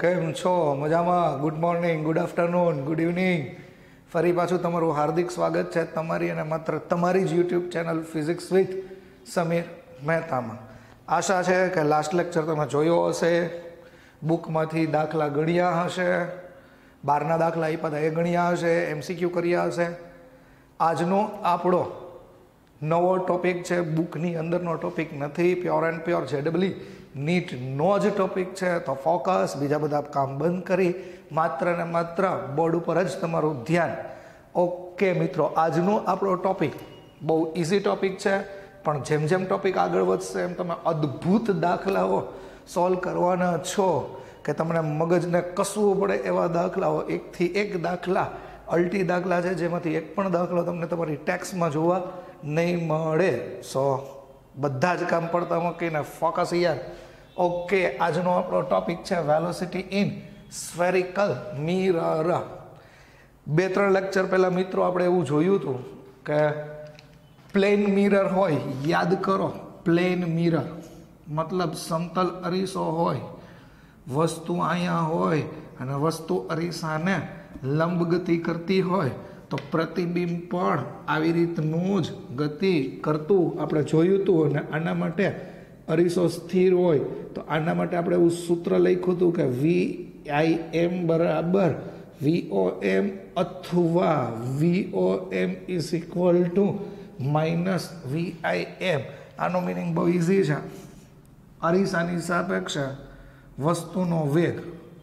કેમ છો? મજામાં? Good morning, good afternoon, good evening. ફરી પાછું તમારું હાર્દિક સ્વાગત છે તમારી અને માત્ર તમારી જ YouTube channel physics with Sameer મહેતામાં. આશા છે કે લાસ્ટ લેક્ચર તમે જોયો હશે, બુકમાંથી દાખલા ગણ્યા હશે, બારના દાખલા આપ્યા એ ગણ્યા હશે, MCQ કર્યા હશે. આજનો આપણો નવો ટોપિક છે, બુકની અંદરનો ટોપિક નથી, પ્યોર એન્ડ પ્યોર JEE નીટનો જ ટોપિક છે. તો ફોકસ, બીજા બધા કામ બંધ કરી માત્ર ને માત્ર બોર્ડ ઉપર જ તમારું ધ્યાન. ઓકે મિત્રો, આજનો આપણો ટોપિક બહુ ઇઝી ટોપિક છે, પણ જેમ જેમ ટોપિક આગળ વધશે એમ તમે અદ્ભુત દાખલાઓ સોલ્વ કરવાના છો કે તમને મગજને કસવું પડે એવા દાખલાઓ, એકથી એક દાખલા અલ્ટી દાખલા છે, જેમાંથી એક પણ દાખલો તમને તમારી ટેક્સમાં જોવા નહીં મળે. સો બધા જ કામ પડતા મૂકીને ફોકસ યાર. ઓકે, આજનો આપણો ટોપિક છે velocity in spherical mirror. 2-3 lecture પહેલાં મિત્રો આપણે એવું જોયું હતું કે પ્લેન મિરર હોય, યાદ કરો, પ્લેન મિરર મતલબ સમતલ અરીસો હોય, વસ્તુ અહીંયા હોય અને વસ્તુ અરીસાને લંબ ગતિ કરતી હોય તો પ્રતિબિંબ પણ આવી રીતનું જ ગતિ કરતું આપણે જોયું હતું. અને આના માટે અરીસો સ્થિર હોય તો આના માટે આપણે એવું સૂત્ર લખ્યું હતું કે VIM બરાબર VOM અથવા VOM is equal to minus VIM. આનો મિનિંગ બહુ ઇઝી છે. અરીસાની સાપેક્ષે વસ્તુનો વેગ,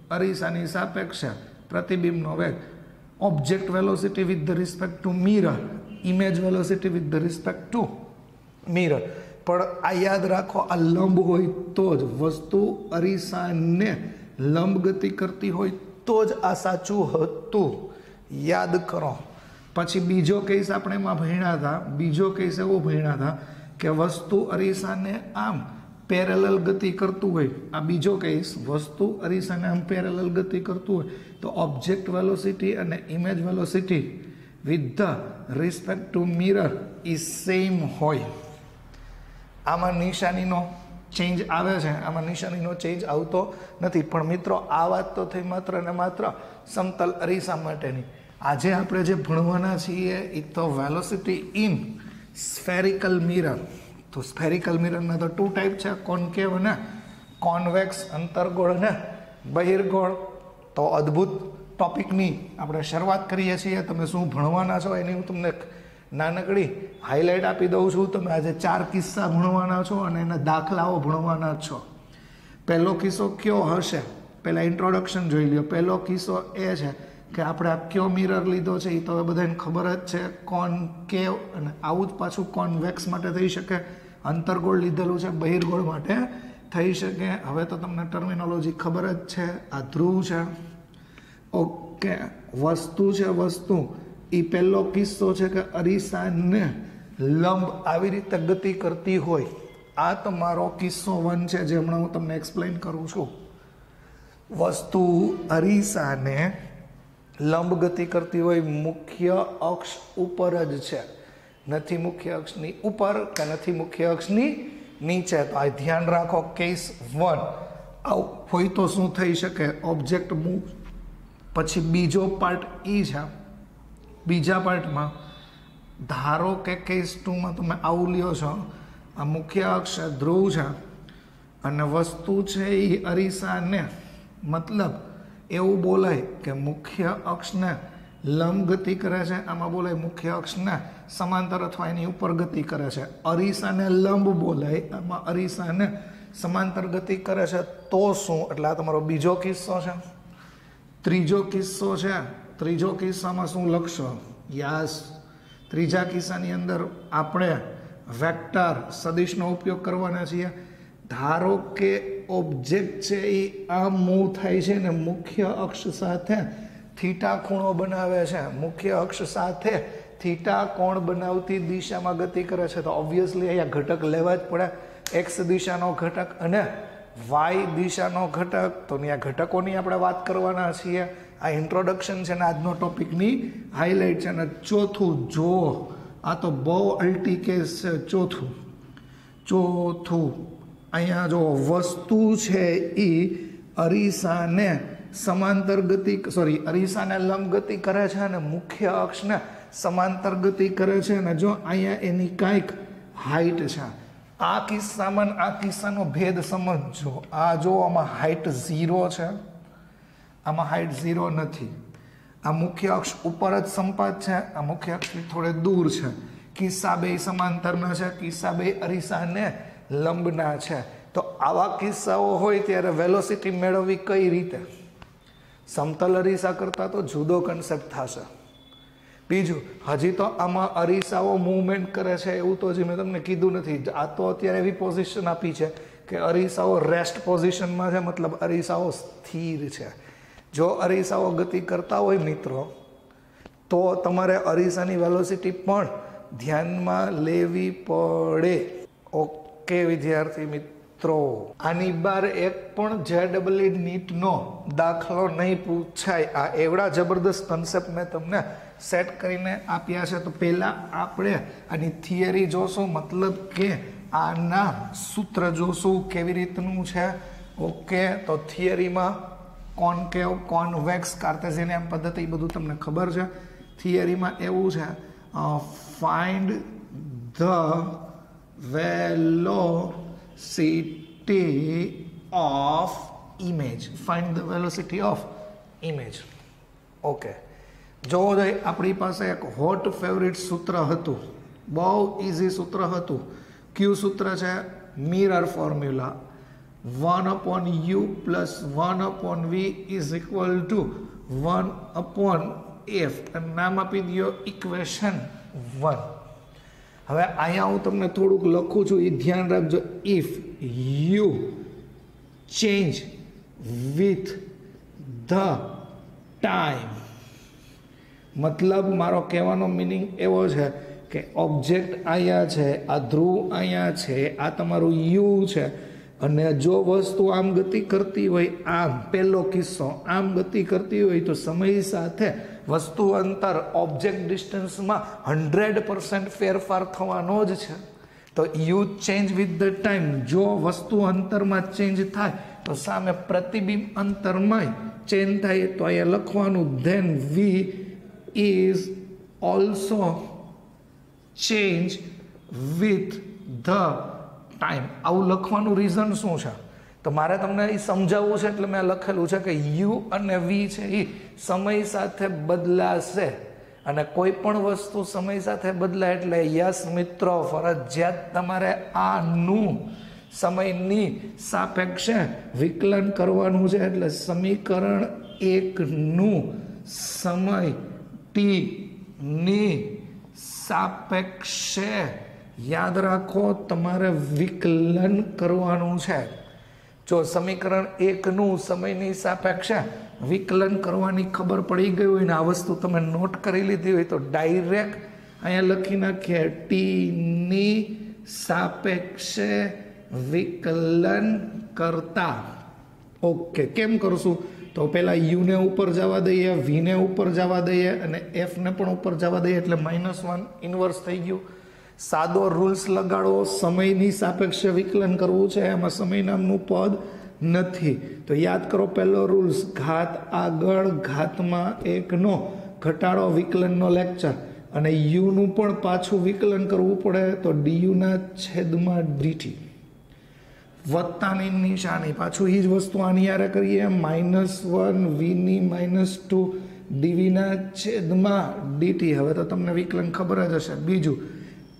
અરીસાની સાપેક્ષે પ્રતિબિંબનો વેગ, object velocity with the respect to mirror, image velocity with the respect to mirror. પણ આ યાદ રાખો, આ લંબ હોય તો જ, વસ્તુ અરીસાને લંબ ગતિ કરતી હોય તો જ આ સાચું હતું. યાદ કરો. પછી બીજો કેસ આપણે એમાં ભણ્યા હતા, બીજો કેસ એવો ભણ્યા હતા કે વસ્તુ અરીસાને આમ પેરેલલ ગતિ કરતું હોય. આ બીજો કેસ, વસ્તુ અરીસાને આમ પેરેલલ ગતિ કરતું હોય તો ઓબ્જેક્ટ વેલોસિટી અને image velocity with the respect to mirror is same હોય. આમાં નિશાનીનો ચેન્જ આવે છે, આમાં નિશાનીનો ચેન્જ આવતો નથી. પણ મિત્રો, આ વાત તો થઈ માત્ર ને માત્ર સમતલ અરીસા માટેની. આજે આપણે જે ભણવાના છીએ એ તો વેલોસિટી ઇન સ્ફેરિકલ મિરર. તો સ્ફેરિકલ મિરરના તો 2 ટાઈપ છે, કોન્કેવ અને કોન્વેક્સ, અંતર્ગોળ અને બહિર્ગોળ. તો અદ્ભુત ટોપિકની આપણે શરૂઆત કરીએ છીએ. તમે શું ભણવાના છો એની હું તમને નાનકડી હાઇલાઇટ આપી દઉં છું. તમે આજે 4 કિસ્સા ભણવાના છો અને એના દાખલાઓ ભણવાના છો. પહેલો કિસ્સો કયો હશે? પહેલાં ઇન્ટ્રોડક્શન જોઈ લ્યો. પહેલો કિસ્સો એ છે કે આપણે આ કયો મિરર લીધો છે એ તો બધાને ખબર જ છે, કોનકેવ. અને આવું જ પાછું કોન્વેક્સ માટે થઈ શકે, અંતર્ગોળ લીધેલું છે, બહિર્ગોળ માટે થઈ શકે. હવે તો તમને ટર્મિનોલોજી ખબર જ છે. આ ધ્રુવ છે, ઓકે, વસ્તુ છે, વસ્તુ એ પહેલો કિસ્સો છે કે અરીસાને લંબ આવી રીતે ગતિ કરતી હોય. આ તમારો કિસ્સો 1 છે, જે હમણાં હું તમને એક્સપ્લેન કરું છું. વસ્તુ અરીસાને લંબ ગતિ કરતી હોય, મુખ્ય અક્ષ ઉપર જ છે, નથી મુખ્ય અક્ષની ઉપર કે નથી મુખ્ય અક્ષની નીચે. તો આ ધ્યાન રાખો. કેસ 1 આવું હોય તો શું થઈ શકે? Object move. પછી બીજો પાર્ટ એ છે, બીજા પાર્ટમાં ધારો કે કેસ 2માં તમે આવું લ્યો છો, આ મુખ્ય અક્ષ ધ્રુવ છે અને વસ્તુ છે એ અરીસાને, મતલબ એવું બોલાય કે મુખ્ય અક્ષને લંબ ગતિ કરે છે, આમાં બોલાય મુખ્ય અક્ષને સમાંતર અથવા એની ઉપર ગતિ કરે છે. અરીસાને લંબ બોલાય, આમાં અરીસાને સમાંતર ગતિ કરે છે. તો શું? એટલે આ તમારો બીજો કિસ્સો છે. ત્રીજો કિસ્સો છે. ત્રીજો કિસ્સામાં શું લખશો? યસ, ત્રીજા કિસ્સાની અંદર આપણે વેક્ટર સદિશનો ઉપયોગ કરવાના છીએ. ધારો કે ઓબ્જેક્ટ છે એ આમ મૂવ થાય છે ને મુખ્ય અક્ષ સાથે થીટા ખૂણો બનાવે છે, મુખ્ય અક્ષ સાથે થીટા કોણ બનાવતી દિશામાં ગતિ કરે છે. તો ઓબ્વિયસલી અહીંયા ઘટક લેવા જ પડે, એક્સ દિશાનો ઘટક અને વાય દિશાનો ઘટક. તો ત્યાં ઘટકોની આપણે વાત કરવાના છીએ. આ ઇન્ટ્રોડક્શન છે ને આજનો ટોપિકની હાઇલાઇટ છે. અને ચોથું, જો આ તો બહુ અલ્ટી કેસ છે. ચોથું અહીંયા જો વસ્તુ છે એ અરીસાને સમાંતર ગતિ અરીસાને લંબ ગતિ કરે છે અને મુખ્ય અક્ષને સમાંતર ગતિ કરે છે. અને જો અહીંયા એની કાંઈક હાઈટ છે, આ કિસ્સામાં આ કિસ્સાનો ભેદ સમજજો. આ જો આમાં હાઈટ 0 છે, આમાં હાઈટ 0 નથી. આ મુખ્ય અક્ષ ઉપર જ સંપાત છે, આ મુખ્ય અક્ષથી થોડે દૂર છે. કિસ્સા બે સમાંતરના છે, કિસ્સા બે અરીસાને લંબના છે. તો આવા કિસ્સાઓ હોય ત્યારે વેલોસિટી મેળવવી કઈ રીતે? સમતલ અરીસા કરતાં તો જુદો કન્સેપ્ટ થશે. બીજું, હજી તો આમાં અરીસાઓ મૂવમેન્ટ કરે છે એવું તો હજી મેં તમને કીધું નથી. આ તો અત્યારે એવી પોઝિશન આપી છે કે અરીસાઓ રેસ્ટ પોઝિશનમાં છે, મતલબ અરીસાઓ સ્થિર છે. જો અરીસાઓ ગતિ કરતા હોય મિત્રો, તો તમારે અરીસાની વેલોસિટી પણ ધ્યાનમાં લેવી પડે. ઓકે વિદ્યાર્થી મિત્રો, આની બાર એક પણ JEE નીટનો દાખલો નહીં પૂછાય. આ એવડા જબરદસ્ત કન્સેપ્ટ મેં તમને સેટ કરીને આપ્યા છે. તો પહેલાં આપણે આની થિયરી જોશું, મતલબ કે આના સૂત્ર જોશું કેવી રીતનું છે. ઓકે, તો થિયરીમાં કોન્કેવ, કોન્વેક્સ, કાર્ટેશિયન પદ્ધતિ બધું તમને ખબર છે. થિયરીમાં એવું છે, find the velocity of image. Find the velocity of image. Okay, જોવો જોઈએ, આપણી પાસે એક હોટ ફેવરિટ સૂત્ર હતું, બહુ ઇઝી સૂત્ર હતું. કયું સૂત્ર છે? Mirror formula. 1/u plus 1/v is equal to 1/f. નામ આપી દો ઇક્વેશન 1. હવે અહીંયા હું તમને થોડુંક લખું છું, એ ધ્યાન રાખજો. If you change with the time, મતલબ મારો કહેવાનો મિનિંગ એવો છે કે ઓબ્જેક્ટ અહીંયા છે, આ ધ્રુવ અહીંયા છે, આ તમારું યુ છે, અને જો વસ્તુ આમ ગતિ કરતી હોય, આમ પહેલો કિસ્સો આમ ગતિ કરતી હોય તો સમય સાથે વસ્તુ અંતર ઓબ્જેક્ટ ડિસ્ટન્સમાં 100% ફેરફાર થવાનો જ છે. તો you change with the time. જો વસ્તુ અંતરમાં ચેન્જ થાય તો સામે પ્રતિબિંબ અંતરમાં ચેન્જ થાય. તો અહીંયા લખવાનું then we is also change with the time. આવું લખવાનું રીઝન શું છે? તો મારે તમને એ સમજાવવું છે, એટલે મેં લખેલું છે કે યુ અને વી છે એ સમય સાથે બદલાશે. અને કોઈ પણ વસ્તુ સમય સાથે બદલાય એટલે યસ મિત્રો, ફરજિયાત તમારે આનું સમયની સાપેક્ષે વિકલન કરવાનું છે. એટલે સમીકરણ 1નું સમય ટી ની સાપેક્ષે યાદ રાખો તમારે વિકલન કરવાનું છે. જો સમીકરણ 1નું સમયની સાપેક્ષે વિકલન કરવાની ખબર પડી ગઈ હોય ને આ વસ્તુ તમે નોટ કરી લીધી હોય તો ડાયરેક્ટ અહીંયા લખી નાખીએ ટીની સાપેક્ષે વિકલન કરતા. ઓકે, કેમ કરશું? તો પહેલાં યુને ઉપર જવા દઈએ, વીને ઉપર જવા દઈએ અને એફને પણ ઉપર જવા દઈએ, એટલે -1 ઇન્વર્સ થઈ ગયું. સાદો રૂલ્સ લગાડો, સમયની સાપેક્ષે વિકલન કરવું છે, એમાં સમય નામનું પદ નથી. તો યાદ કરો પહેલો રૂલ્સ, ઘાત આગળ ઘાતમાં 1નો ઘટાડો વિકલનનો લેક્ચર. અને યુનું પણ પાછું વિકલન કરવું પડે તો ડીયુના છેદમાં ડીટી. વત્તાની નિશાની, પાછું એ જ વસ્તુ આની યારે કરીએ, -1 વીની -2 ડીવીના છેદમાં ડીટી. હવે તો તમને વિકલન ખબર જ હશે. બીજું,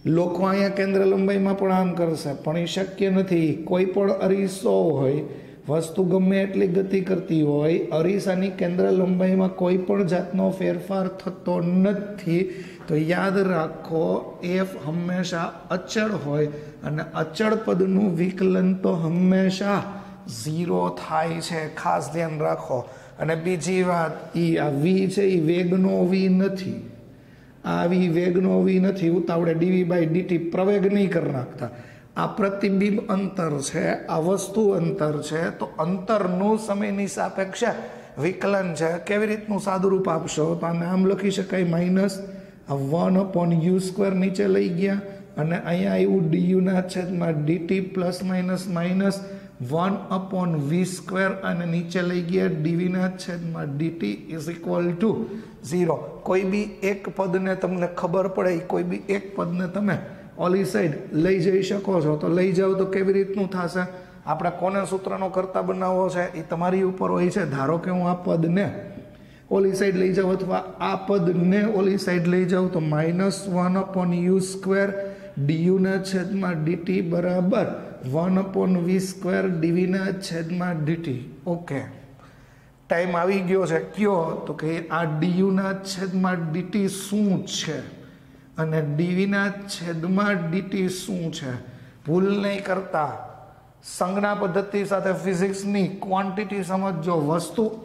લોકો અહીંયા કેન્દ્ર લંબાઈમાં પણ આમ કરશે, પણ એ શક્ય નથી. કોઈ પણ અરીસો હોય, વસ્તુ ગમે એટલી ગતિ કરતી હોય, અરીસાની કેન્દ્ર લંબાઈમાં કોઈ પણ જાતનો ફેરફાર થતો નથી. તો યાદ રાખો એફ હંમેશા અચળ હોય અને અચળ પદનું વિકલન તો હંમેશા 0 થાય છે, ખાસ ધ્યાન રાખો. અને બીજી વાત, આ વી છે એ વેગનો વી નથી. આવી વેગનો વી નથી. ઉતાવળે dv/dt પ્રવેગ નહીં કરી નાખતા. આ પ્રતિબિંબ અંતર છે, આ વસ્તુ અંતર છે, તો અંતરનું સમયની સાપેક્ષે વિકલન છે. કેવી રીતનું સાદુરૂપ આપશો? તો આને આમ લખી શકાય, -1/u² નીચે લઈ ગયા અને અહીંયા આવ્યું duના છેદમાં dt +- 1/v² અને નીચે લઈ ગયા dv/dt ઇઝ ઇક્વલ ટુ 0. કોઈ બી એક પદને તમને ખબર પડે, કોઈ બી એક પદને તમે ઓલી સાઈડ લઈ જઈ શકો છો, તો લઈ જાઓ તો કેવી રીતનું થશે? આપણે કોને સૂત્રનો કરતા બનાવવો છે એ તમારી ઉપર હોય છે. ધારો કે હું આ પદને ઓલી સાઈડ લઈ જાઉં અથવા આ પદને ઓલી સાઈડ લઈ જાઉં તો -1/u² du/dt બરાબર 1/v² dv/dt. ઓકે, ટાઈમ આવી ગયો છે કયો? તો કે આ du/dt શું છે અને dv/dt શું છે? ભૂલ નહીં કરતા, સંજ્ઞા પદ્ધતિ સાથે ફિઝિક્સની ક્વોન્ટિટી સમજો. વસ્તુ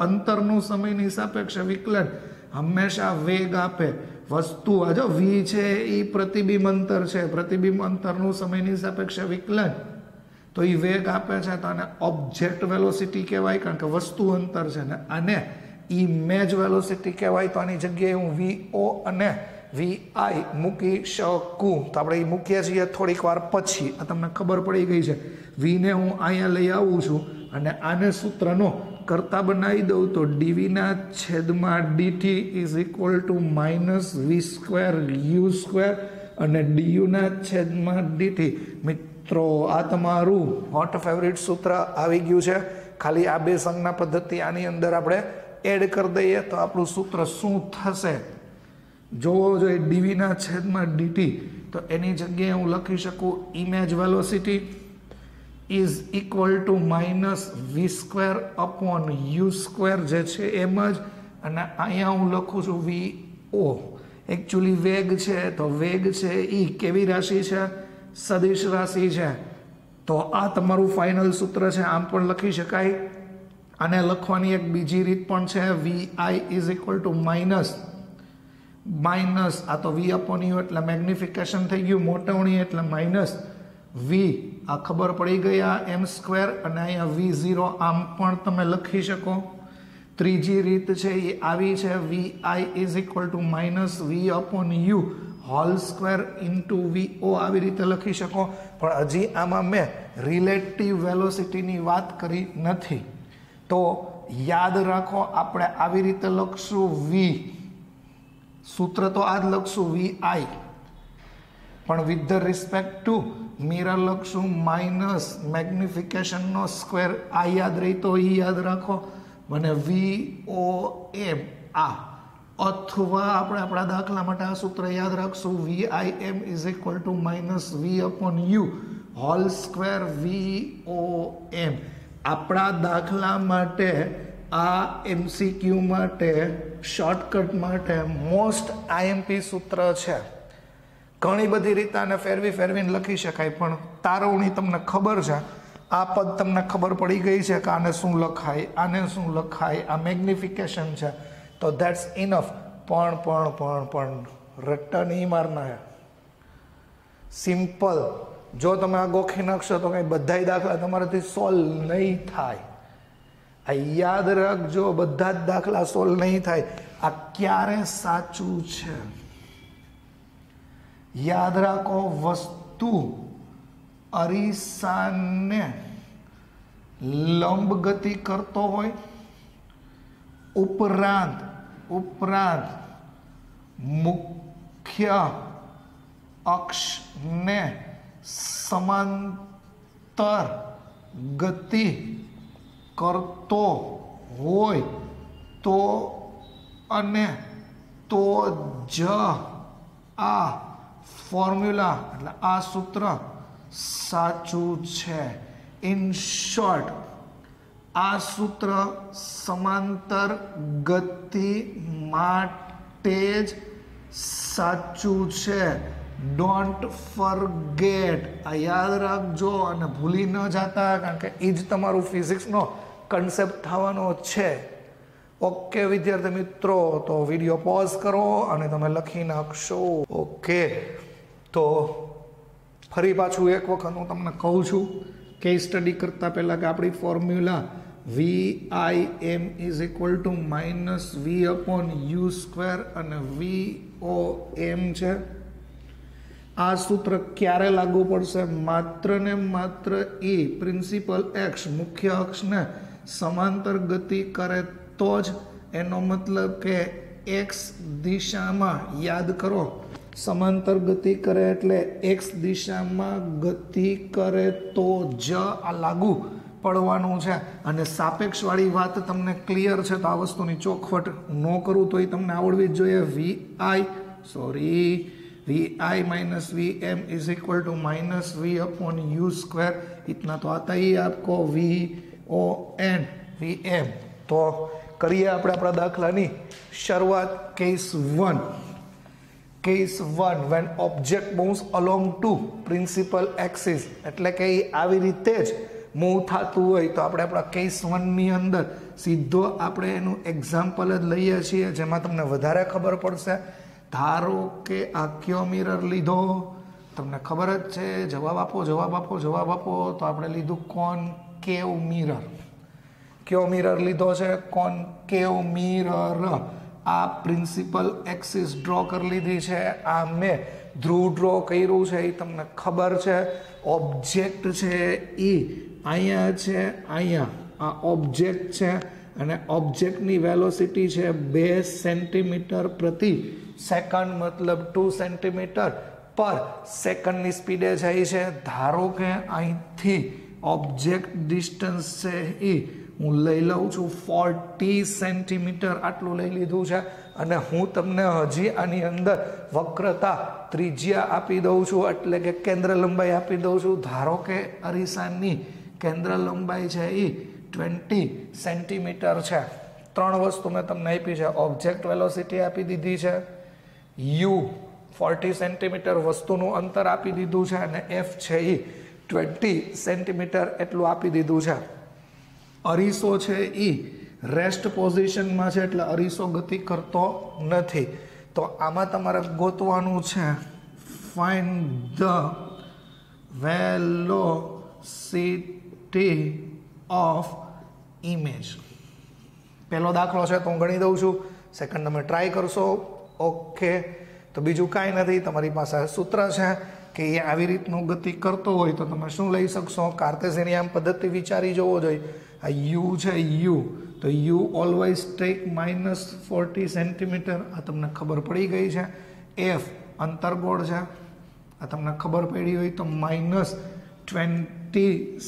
અંતરનું સમયની સાપેક્ષે વિકલન હંમેશા વેગ આપે. વસ્તુ આ જો v છે એ પ્રતિબિંબ અંતર છે, પ્રતિબિંબ અંતરનું સમયની સાપેક્ષે વિકલન તો એ વેગ આપે છે, તો આને ઓબ્જેક્ટ વેલોસિટી કહેવાય, કારણ કે વસ્તુ અંતર છે ને. આને ઇમેજ વેલોસિટી કહેવાય. તો આની જગ્યાએ હું vo અને vi મૂકી શકું. તો આપણે એ મૂકીએ છીએ થોડીક વાર પછી. આ તમને ખબર પડી ગઈ છે. વીને હું અહીંયા લઈ આવું છું અને આને સૂત્રનો કરતા બનાવી દઉં તો dv/dt is equal two -v²u² અને du/dt. મિત્રો, આ તમારું હોટ ફેવરિટ સૂત્ર આવી ગયું છે. ખાલી આ બે સંજ્ઞા પદ્ધતિ આની અંદર આપણે એડ કરી દઈએ તો આપણું સૂત્ર શું થશે જોવો જોઈએ. dv/dt તો એની જગ્યાએ હું લખી શકું image velocity is equal two -v²/u² જે છે એમ જ. અને અહીંયા હું લખું છું vo. એકચ્યુઅલી વેગ છે, તો વેગ છે એ કેવી રાશિ છે? સદિશ રાશિ છે. તો આ તમારું ફાઇનલ સૂત્ર છે. આમ પણ લખી શકાય. આને લખવાની એક બીજી રીત પણ છે. vi is equal to minus આ તો v/u એટલે મેગ્નિફિકેશન થઈ ગયું, મોટવણી એટલે માઇનસ v. આ ખબર પડી ગઈ આ m² અને અહીંયા v0 આમ પણ તમે લખી શકો. ત્રીજી રીત છે એ આવી છે vi is equal two -v/u whole square into vo આવી રીતે લખી શકો. પણ હજી આમાં મેં રિલેટિવ વેલોસિટીની વાત કરી નથી. તો યાદ રાખો, આપણે આવી રીતે લખશું v. સૂત્ર તો આ જ લખશું vi, પણ with the respect to mirror લખશું માઇનસ મેગ્નિફિકેશનનો સ્ક્વેર. આ યાદ રહી તો એ યાદ રાખો. મને VOM આ, અથવા આપણે આપણા દાખલા માટે આ સૂત્ર યાદ રાખશું VIM is equal two -v/u whole square VOM. આપણા દાખલા માટે આ MCQ માટે શોર્ટકટ માટે મોસ્ટ IMP સૂત્ર છે. ઘણી બધી રીતે આને ફેરવીને લખી શકાય, પણ તારવણી તમને ખબર છે. આ પદ તમને ખબર પડી ગઈ છે કે આને શું લખાય, આને શું લખાય, આ મેગ્નિફિકેશન છે, તો ધેટ્સ ઇનફ. પણ રટ્ટા નહીં મારના. સિમ્પલ. જો તમે આ ગોખી નાખશો તો કંઈ બધાય દાખલા તમારાથી સોલ્વ નહીં થાય. આ યાદ રાખજો, બધા જ દાખલા સોલ્વ નહીં થાય. આ ક્યારે સાચું છે યાદ રાખો. વસ્તુ અરીસાને લંબ ગતિ કરતો હોય, ઉપરાંત મુખ્ય અક્ષને સમાંતર ગતિ કરતો હોય તો અને તો જ આ ફોર્મ્યુલા એટલે આ સૂત્ર સાચું છે. ઇન શોર્ટ, આ સૂત્ર સમાંતર ગતિ માટે જ સાચું છે. Don't forget. આ યાદ રાખજો અને ભૂલી ન જતા, કારણ કે એ જ તમારું ફિઝિક્સનો કન્સેપ્ટ થવાનો છે. ઓકે વિદ્યાર્થી મિત્રો, તો વિડીયો પોઝ કરો અને તમે લખી નાખશો. ઓકે, તો ફરી પાછું એક વખત હું તમને કહું છું કે સ્ટડી કરતાં પહેલાં કે આપણી formula VIM is equal to -v/u² અને VOM છે. આ સૂત્ર ક્યારે લાગુ પડશે? માત્ર ને માત્ર એ પ્રિન્સિપલ એક્સ મુખ્ય અક્ષને સમાંતર ગતિ કરે તો જ. એનો મતલબ કે એક્સ દિશામાં, યાદ કરો, સમાંતર ગતિ કરે એટલે એક્સ દિશામાં ગતિ કરે તો જ આ લાગુ પડવાનું છે. અને સાપેક્ષવાળી વાત તમને ક્લિયર છે તો આ વસ્તુની ચોખવટ ન કરું તો એ તમને આવડવી જ જોઈએ. V minus V M is equal to minus V upon U square. इतना तो आता ही आपको VON VM. तो करिए આપણે આપણા દાખલાની શરૂઆત. Case 1 when object moves along to principal axis, એટલે કે આવી રીતે જ મૂવ થતું હોય તો આપણે આપણા કેસ 1 ની અંદર સીધો આપણે એનું એક્ઝામ્પલ જ લઈએ છીએ જેમાં તમને વધારે ખબર પડશે. ધારો કે આ કયો મિરર લીધો, તમને ખબર જ છે, જવાબ આપો. તો આપણે લીધું કોનકેવ મિરર. કયો મિરર લીધો છે? કોનકેવ મિરર. આ પ્રિન્સિપલ એક્સિસ ડ્રો કરી લીધી છે. આ મેં ધ્રુવ ડ્રો કર્યું છે, એ તમને ખબર છે. ઓબ્જેક્ટ છે એ અહીંયા છે, અહીંયા આ ઓબ્જેક્ટ છે અને ઓબ્જેક્ટની વેલોસિટી છે 2 સેન્ટીમીટર પ્રતિ સેકન્ડ, મતલબ 2 સેન્ટીમીટર પર સેકન્ડની સ્પીડે જાય છે. ધારો કે અહીંથી ઓબ્જેક્ટ ડિસ્ટન્સ છે એ હું લઈ લઉં છું 40 સેન્ટીમીટર, આટલું લઈ લીધું છે. અને હું તમને હજી આની અંદર વક્રતા ત્રિજ્યા આપી દઉં છું, એટલે કે કેન્દ્ર લંબાઈ આપી દઉં છું. ધારો કે અરીસાની કેન્દ્ર લંબાઈ છે એ 20 સેન્ટીમીટર છે. 3 વસ્તુ મેં તમને આપી છે. ઓબ્જેક્ટ વેલોસિટી આપી દીધી છે, યુ 40 સેન્ટીમીટર વસ્તુનું અંતર આપી દીધું છે અને એફ છે એ 20 સેન્ટીમીટર એટલું આપી દીધું છે. અરીસો છે એ રેસ્ટ પોઝિશનમાં છે એટલે અરીસો ગતિ કરતો નથી. તો આમાં તમારે ગોતવાનું છે find the velocity of image. પહેલો દાખલો છે તો હું ગણી દઉં છું, સેકન્ડ તમે ટ્રાય કરશો. ઓકે, તો બીજું કાંઈ નથી, તમારી પાસે સૂત્ર છે કે એ આવી રીતનું ગતિ કરતો હોય તો તમે શું લઈ શકશો? કાર્ટેશિયન પદ્ધતિ વિચારી જવો જોઈએ. આ યુ છે યુ, તો યુ ઓલવેઝ ટેક -40 સેન્ટીમીટર, આ તમને ખબર પડી ગઈ છે. એફ અંતરગોળ છે, આ તમને ખબર પડી હોય તો -20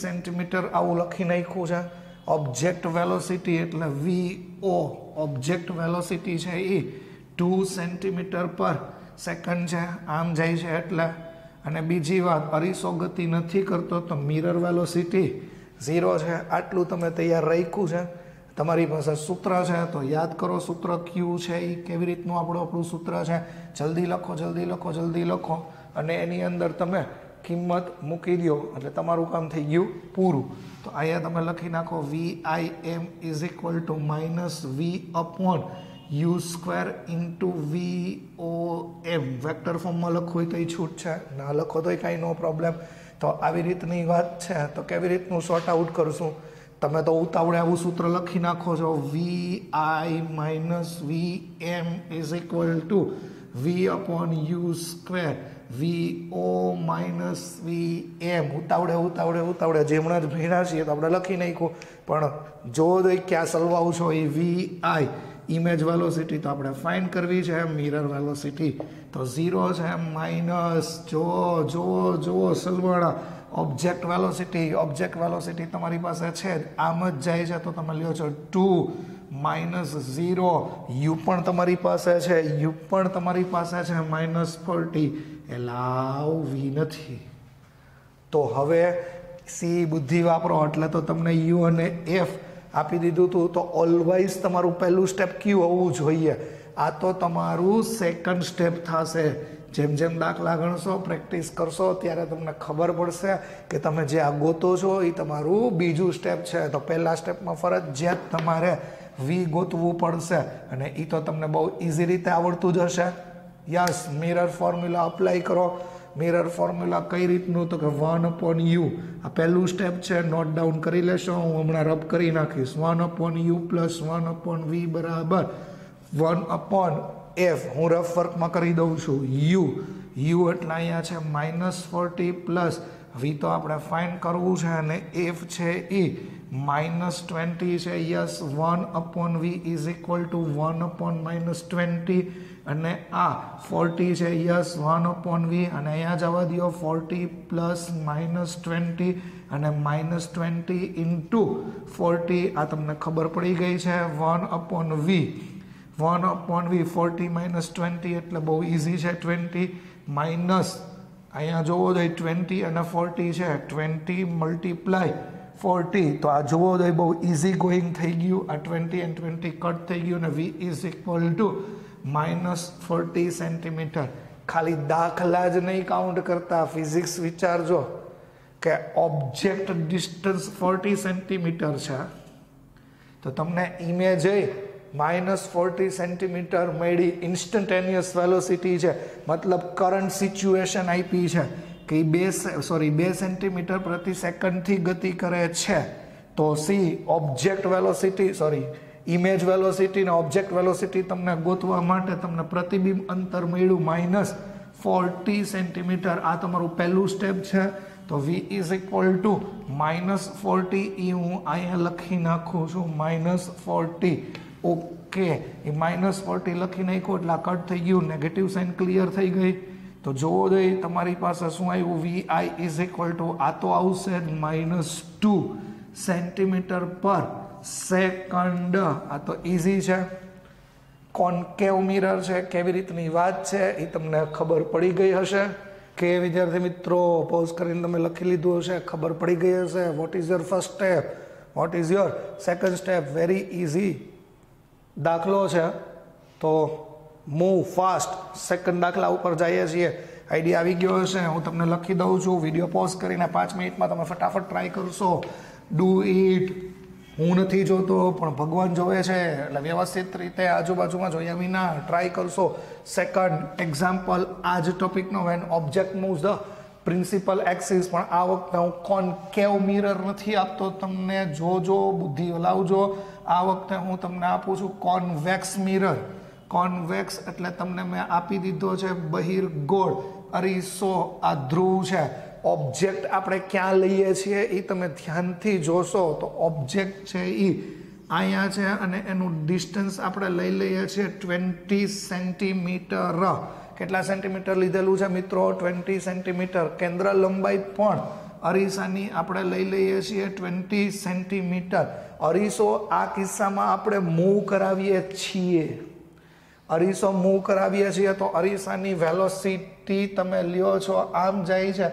સેન્ટીમીટર આવું લખી નાખ્યું છે. ઓબ્જેક્ટ વેલોસિટી એટલે VO, ઓબ્જેક્ટ વેલોસિટી છે એ 2 સેન્ટીમીટર પર સેકન્ડ છે, આમ જાય છે એટલે. અને બીજી વાત, અરીસો ગતિ નથી કરતો તો મિરર વેલોસિટી 0 છે. આટલું તમે તૈયાર રાખ્યું છે. તમારી પાસે સૂત્ર છે તો યાદ કરો, સૂત્ર ક્યુ છે એ કેવી રીતનું આપણું સૂત્ર છે. જલ્દી લખો અને એની અંદર તમે કિંમત મૂકી દો એટલે તમારું કામ થઈ ગયું પૂરું. તો અહીંયા તમે લખી નાખો VIM is equal two -V upon u square into VOM. Vector ફોર્મમાં લખવું હોય તો એ છૂટ છે, ના લખો તો કાંઈ નો પ્રોબ્લેમ. તો આવી રીતની વાત છે તો કેવી રીતનું સોર્ટ આઉટ કરશું? તમે તો ઉતાવળે આવું સૂત્ર લખી નાખો છો, VI - VM is equal two V upon u square VO - VM. ઉતાવળે જેમણા જ ભીણા છીએ તો આપણે લખી નાખ્યું, પણ જો ક્યાં સલવાવું છો એ VI ઇમેજ વેલોસિટી તો આપણે ફાઇન્ડ કરવી છે. મિરર વેલોસિટી તો 0 છે, માઇનસ જો સલવાળા ઓબ્જેક્ટ વેલોસિટી તમારી પાસે છે જ, આમ જ જાય છે તો તમે લ્યો છો 2 -0. યુ પણ તમારી પાસે છે, -40, એલાવ વી નથી. તો હવે સી બુદ્ધિ વાપરો એટલે તો તમને યુ અને એફ આપી દીધું હતું. તો ઓલવેઝ તમારું પહેલું સ્ટેપ ક્યુ હોવું જોઈએ. આ તો તમારું સેકન્ડ સ્ટેપ થશે. જેમ દાખલા ગણશો, પ્રેક્ટિસ કરશો ત્યારે તમને ખબર પડશે કે તમે જે આ ગોતો છો એ તમારું બીજું સ્ટેપ છે. તો પહેલા સ્ટેપમાં ફરજિયાત તમારે વી ગોતવું પડશે અને એ તો તમને બહુ ઇઝી રીતે આવડતું જ હશે. યસ, મિરર ફોર્મ્યુલા અપ્લાય કરો. મિરર ફોર્મ્યુલા કઈ રીતનું? તો કે 1/u. આ પહેલું સ્ટેપ છે, નોટ ડાઉન કરી લેશો, હું હમણાં રબ કરી નાખીશ. 1/u પ્લસ 1/v બરાબર 1/f. હું રફ વર્કમાં કરી દઉં છું. યુ એટલે અહીંયા છે -40 પ્લસ વી તો આપણે ફાઇન્ડ કરવું છે અને એફ છે એ -20 છે. Yes 1/v is equal two 1/-20 અને આ 40 છે. યસ 1/v અને અહીંયા જવા દો 40 પ્લસ -20 અને -20 ઇન્ટુ 40 આ તમને ખબર પડી ગઈ છે 1/v 40 -20 એટલે બહુ ઇઝી છે 20 માઇનસ અહીંયા જોવો જોઈએ 20 અને 40 છે 20 મલ્ટીપ્લાય 40 તો આ જોવો જોઈએ બહુ ઇઝી ગોઈંગ થઈ ગયું. આ 20 અને 20 કટ થઈ ગયું અને v is equal two -40 centimetre. ખાલી દાખલા જ નહીં કાઉન્ટ કરતા, ફિઝિક્સ વિચારજો કે ઓબ્જેક્ટ ડિસ્ટન્સ 40 સેન્ટીમીટર છે તો તમને ઇમેજ -40 સેન્ટીમીટર મળી. ઇન્સ્ટન્ટેનિયસ વેલોસિટી છે, મતલબ કરંટ સિચ્યુએશન આપી છે કે 2 સેન્ટીમીટર પ્રતિ સેકન્ડથી ગતિ કરે છે. તો C object velocity image velocity ને ઓબ્જેક્ટ વેલોસિટી તમને ગોતવા માટે તમને પ્રતિબિંબ અંતર મળ્યું -40 સેન્ટીમીટર. આ તમારું પહેલું સ્ટેપ છે. તો v ઇઝ ઇક્વલ ટુ -40 એ હું અહીંયા લખી નાખું છું -40. ઓકે, એ -40 લખી નાખ્યું એટલે આ કટ થઈ ગયું, નેગેટિવ સાઇન ક્લિયર થઈ ગઈ. તો જોવો જોઈએ તમારી પાસે શું આવ્યું vi ઇઝ ઇક્વલ ટુ આ તો આવશે -2 સેન્ટીમીટર પર સેકન્ડ. આ તો ઇઝી છે. કોન્કેવ મિરર છે, કેવી રીતની વાત છે એ તમને ખબર પડી ગઈ હશે કે વિદ્યાર્થી મિત્રો પોઝ કરીને તમે લખી લીધું હશે, ખબર પડી ગઈ હશે. What is your first step, what is your second step? Very easy દાખલો છે તો મૂવ ફાસ્ટ. સેકન્ડ દાખલા ઉપર જઈએ છીએ. આઈડિયા આવી ગયો હશે, હું તમને લખી દઉં છું. વિડીયો પોઝ કરીને 5 મિનિટમાં તમે ફટાફટ ટ્રાય કરશો. Do it. હું નથી જોતો પણ ભગવાન જોવે છે એટલે વ્યવસ્થિત રીતે આજુબાજુમાં જોયા વિના ટ્રાય કરશો. સેકન્ડ એક્ઝામ્પલ આ જ ટોપિકનો, when object moves the principal axis. પણ આ વખતે હું કોન્કેવ મિરર નથી આપતો તમને, જોજો બુદ્ધિ હલાવજો. આ વખતે હું તમને આપું છું કોન્વેક્સ મિરર. કોન્વેક્સ એટલે તમને મેં આપી દીધો છે બહિર્ગોળ અરીસો. આ ધ્રુવ છે. ઓબ્જેક્ટ આપણે ક્યાં લઈએ છીએ એ તમે ધ્યાનથી જોશો તો ઓબ્જેક્ટ છે એ અહીંયા છે અને એનું ડિસ્ટન્સ આપણે લઈ લઈએ છીએ 20 સેન્ટીમીટર. કેટલા સેન્ટીમીટર લીધેલું છે મિત્રો? 20 સેન્ટીમીટર. કેન્દ્ર લંબાઈ પણ અરીસાની આપણે લઈ લઈએ છીએ 20 સેન્ટીમીટર. અરીસો આ કિસ્સામાં આપણે મૂવ કરાવીએ છીએ. અરીસો મૂવ કરાવીએ છીએ તો અરીસાની વેલોસિટી તમે લ્યો છો આમ જાય છે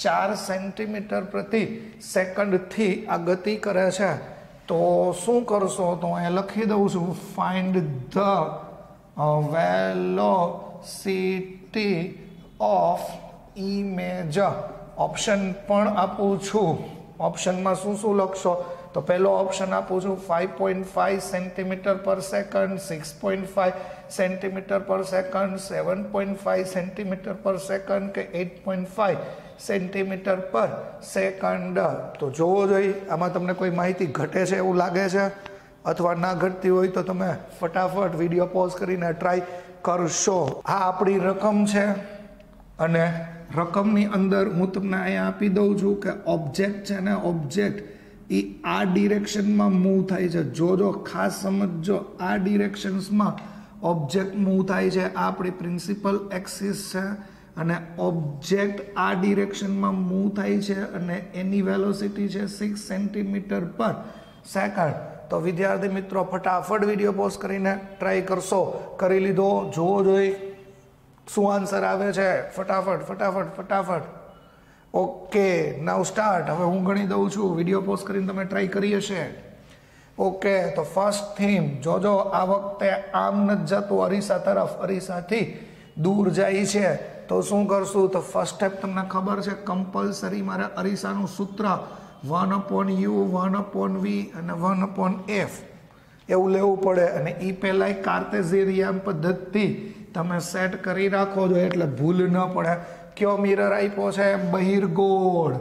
4 સેન્ટીમીટર પ્રતિ સેકન્ડથી આ ગતિ કરે છે. તો શું કરશો? તો અહીંયા લખી દઉં છું find the velocity of image. Option પણ આપું છું. ઓપ્શનમાં શું શું લખશો? તો પહેલો ઓપ્શન આપું છું 5.5 centimetre per second, 6.5 centimetre per second, 7.5 centimetre per second કે 8.5 સેન્ટીમીટર પર સેકન્ડ. તો જોવો જોઈએ આમાં તમને કોઈ માહિતી ઘટે છે એવું લાગે છે અથવા ના ઘટતી હોય તો તમે ફટાફટ વિડીયો પોઝ કરીને ટ્રાય કરશો. આ આપણી રકમ છે અને રકમની અંદર હું તમને અહીંયા આપી દઉં છું કે ઓબ્જેક્ટ છે ને, ઓબ્જેક્ટ એ આ ડિરેક્શનમાં મૂવ થાય છે. જોજો ખાસ સમજજો, આ ડિરેક્શન્સમાં ઓબ્જેક્ટ મૂવ થાય છે. આ આપણી પ્રિન્સિપલ એક્સિસ છે અને ઓબ્જેક્ટ આ ડિરેક્શનમાં મૂવ થાય છે અને એની વેલોસિટી છે 6 સેન્ટીમીટર પર સેકન્ડ. તો વિદ્યાર્થી મિત્રો ફટાફટ વિડીયો પોઝ કરીને ટ્રાય કરશો. કરી લીધો? જોવો જોઈએ શું આન્સર આવે છે. ફટાફટ ફટાફટ ફટાફટ. ઓકે, નાઉ સ્ટાર્ટ. હવે હું ગણી દઉં છું. વિડીયો પોઝ કરીને તમે ટ્રાય કરી હશે. ઓકે, તો ફર્સ્ટ થીમ જોજો. આ વખતે આમ નથી જતું અરીસા તરફ, અરીસાથી દૂર જાય છે. તો શું કરશું? તો ફર્સ્ટ સ્ટેપ તમને ખબર છે કમ્પલસરી મારે અરીસાનું સૂત્ર 1/u 1/v અને 1/f એવું લેવું પડે અને એ પહેલાં કાર્ટેઝિયન પદ્ધતિ તમે સેટ કરી રાખો છો એટલે ભૂલ ન પડે. કયો મિરર આપ્યો છે? બહિર્ગોળ.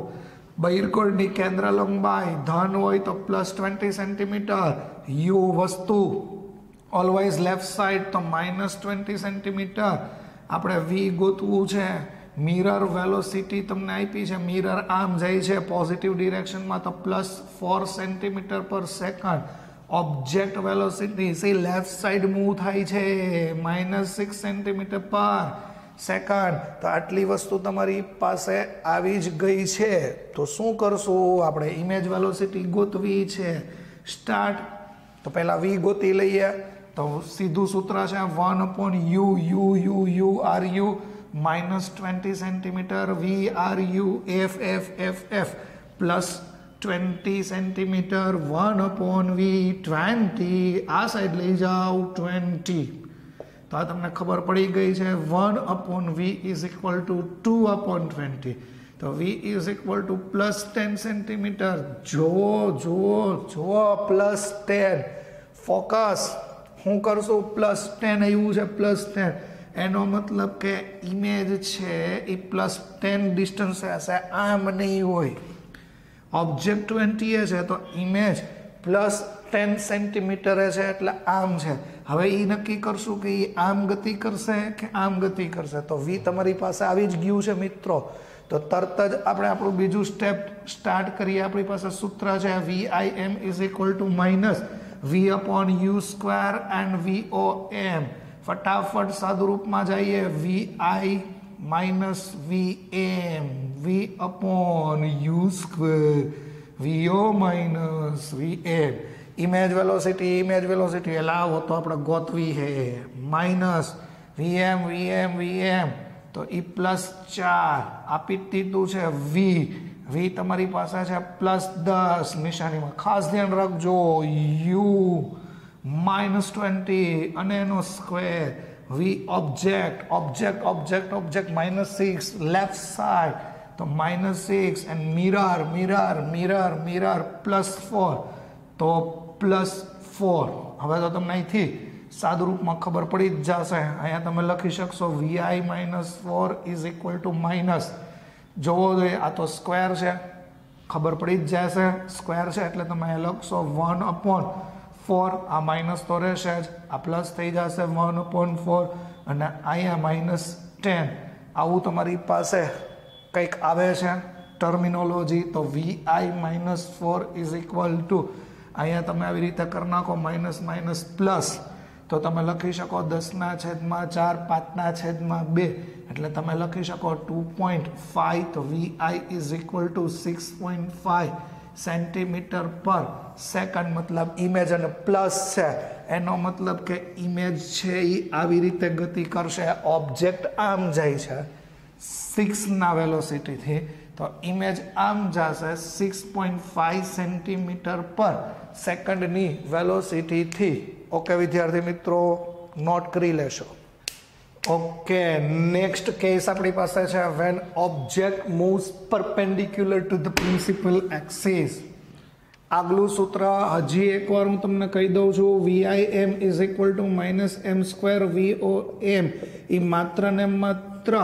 બહિર્ગોળની કેન્દ્ર લંબાઈ ધન હોય તો +20 સેન્ટીમીટર. યુ વસ્તુ ઓલવેઝ લેફ્ટ સાઈડ તો -20 સેન્ટીમીટર આપણે વી ગોતવું છે. મિરર વેલોસિટી તમને આપી છે, મિરર આમ જાય છે પોઝિટિવ ડિરેક્શનમાં તો +4 centimetre per second. Object velocity C left side move થાય છે -6 સેન્ટીમીટર પર સેકન્ડ. તો આટલી વસ્તુ તમારી પાસે આવી જ ગઈ છે. તો શું કરશું આપણે? ઇમેજ વેલોસિટી ગોતવી છે. સ્ટાર્ટ. તો પહેલાં વી ગોતી લઈએ. તો સીધું સૂત્ર છે 1/u -20 centimetre VRU F +20 centimetre 1/V20. આ સાઈડ લઈ જાઓ 20. તો આ તમને ખબર પડી ગઈ છે 1/V = 2/20. તો V +10 સેન્ટીમીટર. જુઓ +10. ફોકસ. શું કરશું? +10 આવ્યું છે +10. એનો મતલબ કે ઇમેજ છે એ +10 ડિસ્ટન્સ હશે, આમ નહીં હોય. ઓબ્જેક્ટ 20 છે તો ઇમેજ +10 સેન્ટીમીટર છે એટલે આમ છે. હવે એ નક્કી કરશું કે એ આમ ગતિ કરશે કે આમ ગતિ કરશે. તો વી તમારી પાસે આવી જ ગયું છે મિત્રો. તો તરત જ આપણે આપણું બીજું સ્ટેપ સ્ટાર્ટ કરીએ. આપણી પાસે સૂત્ર છે VIM - V/u² and VOM. ફટાફટ સાદું રૂપમાં જઈએ. VI - VM V/u², VO - VM. Image velocity લાવો તો આપણે ગોતવી છે -VM. તો એ +4 આપી દીધું છે. V તમારી પાસે છે +10 નિશાનીમાં. ખાસ ધ્યાન રાખજો. U -20 અને એનો square. V object -6 left side. તો -6 એન્ડ મિરર +4 તો +4. હવે તો તમને અહીંથી સાદું રૂપમાં ખબર પડી જ જશે. અહીંયા તમે લખી શકશો VI -4 = જોવો જોઈએ. આ તો સ્ક્વેર છે, ખબર પડી જ જશે. સ્ક્વેર છે એટલે તમે અહીંયા લખશો 1/4. આ માઇનસ તો રહેશે જ, આ પ્લસ થઈ જશે 1/4 અને અહીંયા -10. આવું તમારી પાસે કંઈક આવે છે ટર્મિનોલોજી. તો VI -4 = અહીંયા તમે આવી રીતે કરી નાખો --+, તો તમે લખી શકો 10/4 5/2 એટલે તમે લખી શકો 2.5. તો VI = 6.5 સેન્ટીમીટર પર સેકન્ડ. મતલબ ઇમેજ અને પ્લસ છે એનો મતલબ કે ઇમેજ છે એ આવી રીતે ગતિ કરશે. ઓબ્જેક્ટ આમ જાય છે 6 વેલોસિટીથી, તો ઇમેજ આમ જશે 6.5 સેન્ટીમીટર પર સેકન્ડની વેલોસિટીથી. ઓકે વિદ્યાર્થી મિત્રો, નોટ કરી લેશો. ઓકે, નેક્સ્ટ કેસ આપણી પાસે છે when object moves perpendicular to the principal axis. આગલું સૂત્ર હજી એકવાર હું તમને કહી દઉં છું. VIM = -m² VOM. એ માત્ર ને માત્ર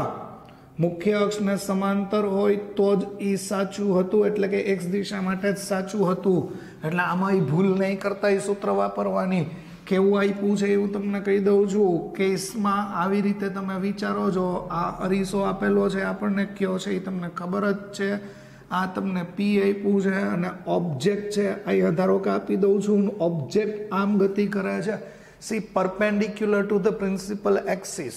મુખ્ય અક્ષને સમાંતર હોય તો જ એ સાચું હતું, એટલે કે x દિશા માટે જ સાચું હતું. એટલે આમાં એ ભૂલ નહીં કરતા એ સૂત્ર વાપરવાની. કેવું આપ્યું છે એવું તમને કહી દઉં છું. કેસમાં આવી રીતે તમે વિચારો છો. આ અરીસો આપેલો છે આપણને, કયો છે એ તમને ખબર જ છે. આ તમને P આપ્યું છે અને ઓબ્જેક્ટ છે અહીં ધારો કે આપી દઉં છું. ઓબ્જેક્ટ આમ ગતિ કરે છે C perpendicular to the principal axis.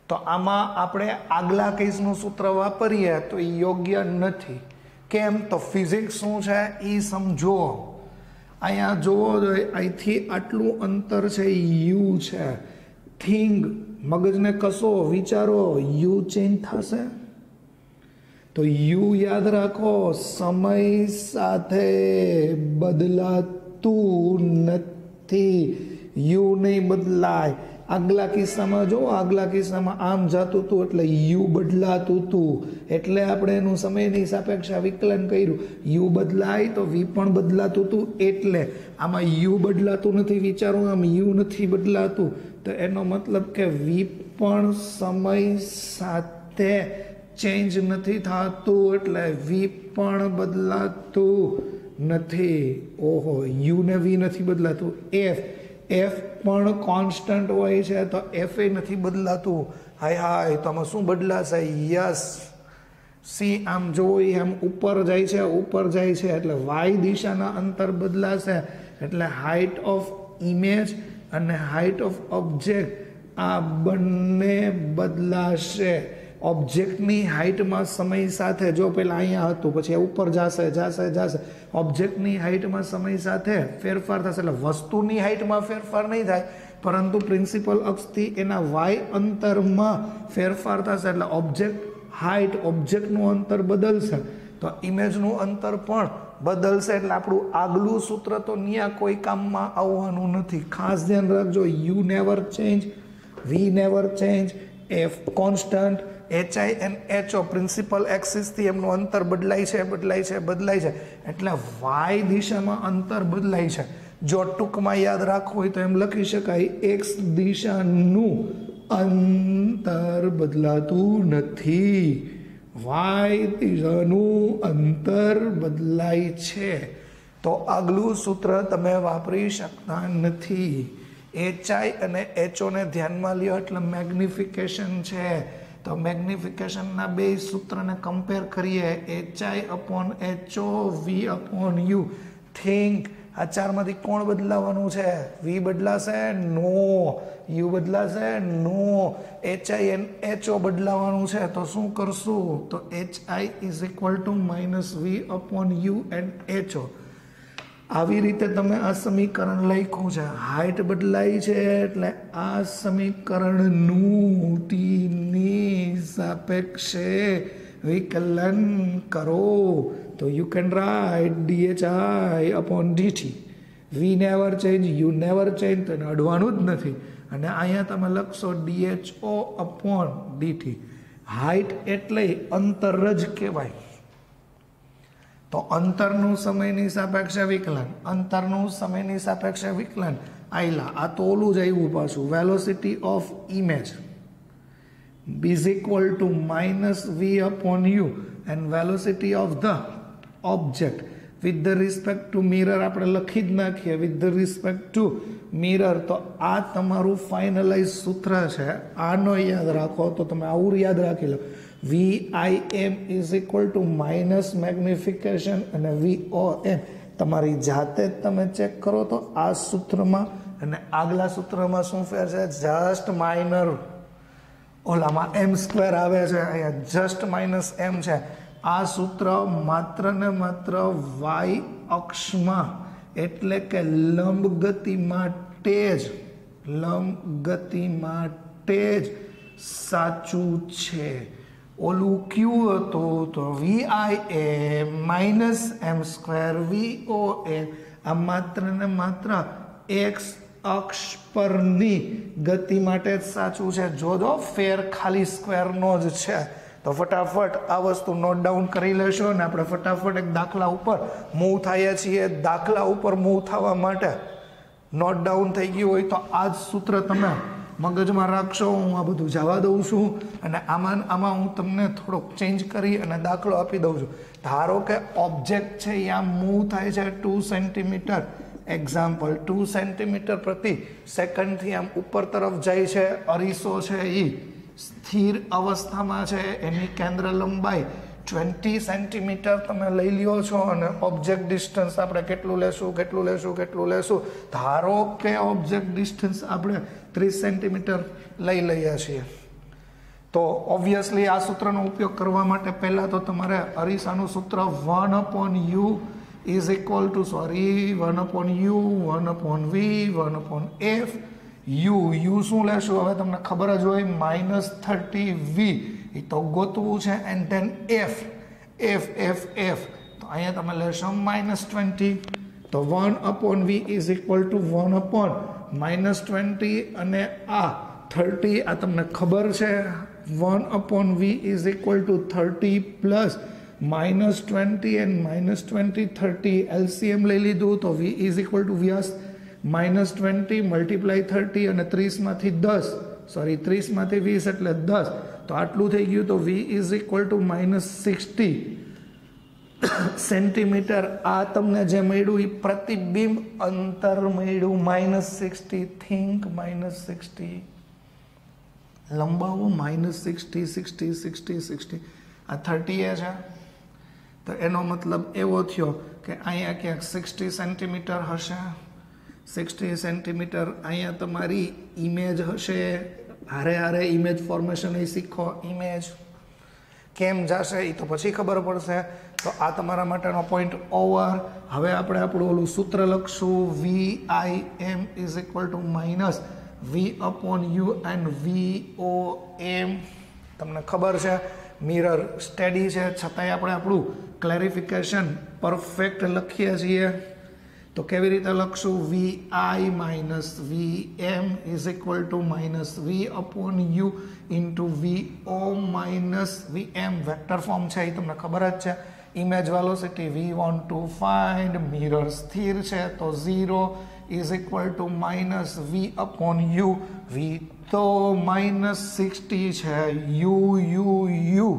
તો આમાં આપણે આગલા કેસનું સૂત્ર વાપરીએ તો એ યોગ્ય નથી. કેમ? તો ફિઝિક્સ શું છે એ સમજો. અહીંયા જોવો જોઈએ, અહીંથી આટલું અંતર છે યુ છે. થિંક, મગજને કશો વિચારો, યુ ચેન્જ થશે તો યુ યાદ રાખો સમય સાથે બદલાતું નથી. યુ નહીં બદલાય. આગલા કિસ્સામાં જો, આગલા કિસ્સામાં આમ જતું હતું એટલે યુ બદલાતું હતું, એટલે આપણે એનું સમયની સાપેક્ષે વિકલન કર્યું. યુ બદલાય તો વી પણ બદલાતું હતું, એટલે આમાં યુ બદલાતું નથી. વિચારો, આમ યુ નથી બદલાતું તો એનો મતલબ કે વી પણ સમય સાથે ચેન્જ નથી થતું, એટલે વી પણ બદલાતું નથી. ઓહો, યુ ને વી નથી બદલાતું. એફ પણ કોન્સ્ટન્ટ હોય છે તો એફ એ નથી બદલાતું. હાય તો આમાં શું બદલાશે? યસ, સી આમ જોઈ એમ ઉપર જાય છે એટલે વાય દિશાના અંતર બદલાશે. એટલે હાઇટ ઓફ ઇમેજ અને હાઇટ ઓફ ઓબ્જેક્ટ આ બંને બદલાશે. ઓબ્જેક્ટની હાઇટમાં સમય સાથે, જો પહેલાં અહીંયા હતું પછી ઉપર જશે, ઓબ્જેક્ટની હાઇટમાં સમય સાથે ફેરફાર થશે. એટલે વસ્તુની હાઇટમાં ફેરફાર નહીં થાય, પરંતુ પ્રિન્સિપલ અક્ષથી એના વાય અંતરમાં ફેરફાર થશે. એટલે ઓબ્જેક્ટનું અંતર બદલશે તો ઇમેજનું અંતર પણ બદલશે. એટલે આપણું આગલું સૂત્ર તો ત્યાં કોઈ કામમાં આવવાનું નથી. ખાસ ધ્યાન રાખજો, u never change, v never change, f constant, HI and HO principal એક્સિસથી એમનું અંતર બદલાય છે. એટલે વાય દિશામાં અંતર બદલાય છે. જો ટૂંકમાં યાદ રાખવું હોય તો એમ લખી શકાય, એક્સ દિશાનું અંતર બદલાતું નથી, વાય દિશાનું અંતર બદલાય છે. તો આગલું સૂત્ર તમે વાપરી શકતા નથી. એચઆઈ અને એચઓને ધ્યાનમાં લ્યો એટલે મેગ્નિફિકેશન છે. તો મેગ્નિફિકેશનના બે સૂત્રને કમ્પેર કરીએ, HI upon HO, V upon U. Think આ ચારમાંથી કોણ બદલાવાનું છે? વી બદલાશે? નો. યુ બદલાશે? નો. એચઆઈ એન્ડ એચઓ બદલાવાનું છે. તો શું કરશું? તો HI is equal to minus V upon U and HO. આવી રીતે તમે આ સમીકરણ લખ્યું છે. હાઇટ બદલાય છે એટલે આ સમીકરણનું ટીની સાપેક્ષે વિકલન કરો. તો you can write DHI upon DT. V never change, you never change, તો એને અડવાનું જ નથી. અને અહીંયા તમે લખશો DHO upon DT. હાઇટ એટલે અંતર જ કહેવાય. તો અંતરનું સમયની સાપેક્ષે વિકલન, આયલા આ તો ઓલું જ આવ્યું પાછું, velocity of image is equal to minus v upon u and velocity of the object with the respect to mirror. આપણે લખી જ નાખીએ with the respect to mirror. તો આ તમારું ફાઇનલાઇઝ સૂત્ર છે. આનો યાદ રાખો તો તમે આવું યાદ રાખી લો, VIM is equal to minus magnification અને VOM. તમારી જાતે જ તમે ચેક કરો તો આ સૂત્રમાં અને આગલા સૂત્રમાં શું ફેર છે? Just minor. ઓલામાં m² આવે છે, અહીંયા જસ્ટ માઇનસ m છે. આ સૂત્ર માત્ર ને માત્ર વાય અક્ષમાં એટલે કે લંબ ગતિ માટે જ સાચું છે. ઓલું ક્યુ હતું તો VIA માઇનસ m² VOA આ માત્ર ને માત્ર એક્સ અક્ષ પરની ગતિ માટે જ સાચું છે. જો ફેર ખાલી સ્ક્વેરનો જ છે. તો ફટાફટ આ વસ્તુ નોટ ડાઉન કરી લેશો ને આપણે ફટાફટ એક દાખલા ઉપર મૂવ થઈએ છીએ. દાખલા ઉપર મૂવ થવા માટે નોટ ડાઉન થઈ ગયું હોય તો આ જ સૂત્ર તમે મગજમાં રાખશો. હું આ બધું જવા દઉં છું અને આમાં હું તમને થોડોક ચેન્જ કરી અને દાખલો આપી દઉં છું. ધારો કે ઓબ્જેક્ટ છે ત્યાં મૂવ થાય છે 2 સેન્ટીમીટર. એક્ઝામ્પલ 2 સેન્ટીમીટર પ્રતિ સેકન્ડથી આમ ઉપર તરફ જાય છે. અરીસો છે એ સ્થિર અવસ્થામાં છે, એની કેન્દ્ર લંબાઈ 20 સેન્ટીમીટર તમે લઈ લ્યો છો અને ઓબ્જેક્ટ ડિસ્ટન્સ આપણે કેટલું લેશું. ધારો કે ઓબ્જેક્ટ ડિસ્ટન્સ આપણે 30 સેન્ટીમીટર લઈ લઈએ છીએ. તો ઓબ્વિયસલી આ સૂત્રનો ઉપયોગ કરવા માટે પહેલાં તો તમારે અરીસાનું સૂત્ર 1/u is equal to 1/u 1/v 1/f. You શું લેશું? હવે તમને ખબર જ હોય -30v એ તો ગોતવું છે. And then F. તો અહીંયા તમે લેશો -20. તો 1/v is equal to 1/-20 અને આ 30 આ તમને ખબર છે. 1/v is equal to 30 plus -20 and -20 30 LCM લઈ લીધું તો v is equal to વ્યાસ -20 × 30 અને 30માંથી 20 એટલે 10. તો આટલું થઈ ગયું. તો v is equal to -60 centimetre આ તમને જે મળ્યું એ પ્રતિબિંબ અંતર મળ્યું -60. થિંક -60 લંબાવો -60 60 60 60 આ 30 એ છે તો એનો મતલબ એવો થયો કે અહીંયા ક્યાંક 60 સેન્ટીમીટર હશે 60 સેન્ટીમીટર અહીંયા તમારી ઇમેજ હશે હારે હારે ઇમેજ ફોર્મેશન એ શીખો ઇમેજ કેમ જશે એ તો પછી ખબર પડશે તો આ તમારા માટેનો પોઈન્ટ ઓવર હવે આપણે આપણું ઓલું સૂત્ર લખશું VIM is equal to minus V/U and VOM તમને ખબર છે મિરર સ્ટેડી છે છતાંય આપણે આપણું ક્લેરિફિકેશન પરફેક્ટ લખીએ છીએ તો કેવી રીતે લખશું VI minus VM is equal to minus V/U into VO minus VM vector form છે એ તમને ખબર જ છે image velocity we want to find mirror સ્થિર છે તો 0 is equal to minus V/U વી તો -60 છે U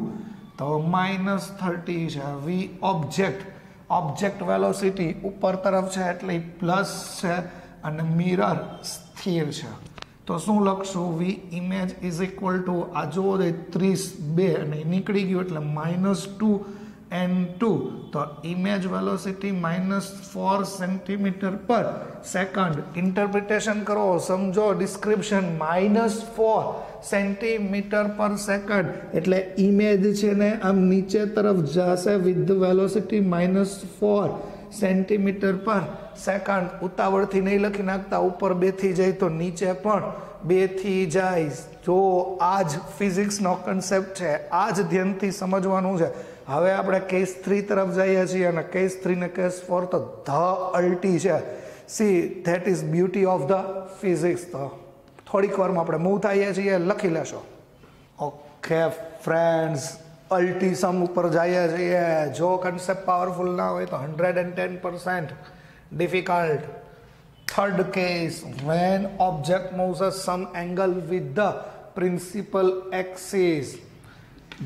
તો -30 છે વી ઓબ્જેક્ટ વેલોસિટી ઉપર તરફ છે એટલે પ્લસ છે અને મિરર સ્થિર છે તો શું લખશું વી ઇમેજ ઇઝ ઇક્વલ ટુ આ જો 32 અને નીકળી ગયું એટલે -2 n2 તો image velocity -4 centimetre per second interpretation કરો સમજો ડિસ્ક્રિપ્શન -4 સેન્ટીમીટર પર સેકન્ડ એટલે ઇમેજ છે ને આમ નીચે તરફ જશે with velocity -4 centimetre per second ઉતાવળથી નહીં લખી નાખતા ઉપર 2 થી જાય તો નીચે પણ 2 થી જાય જો આ જ ફિઝિક્સનો કન્સેપ્ટ છે આ જ ધ્યાનથી સમજવાનું છે હવે આપણે કેસ 3 તરફ જઈએ છીએ અને કેસ 3 ને કેસ 4 તો ધ અલ્ટી છે C that is beauty of the physics તો થોડીક વારમાં આપણે મૂવ થઈએ છીએ લખી લેશો ઓકે ફ્રેન્ડ્સ અલ્ટી સમ ઉપર જઈએ છીએ જો કન્સેપ્ટ પાવરફુલ ના હોય તો 110% difficult third case when object moves at some angle with the principal axis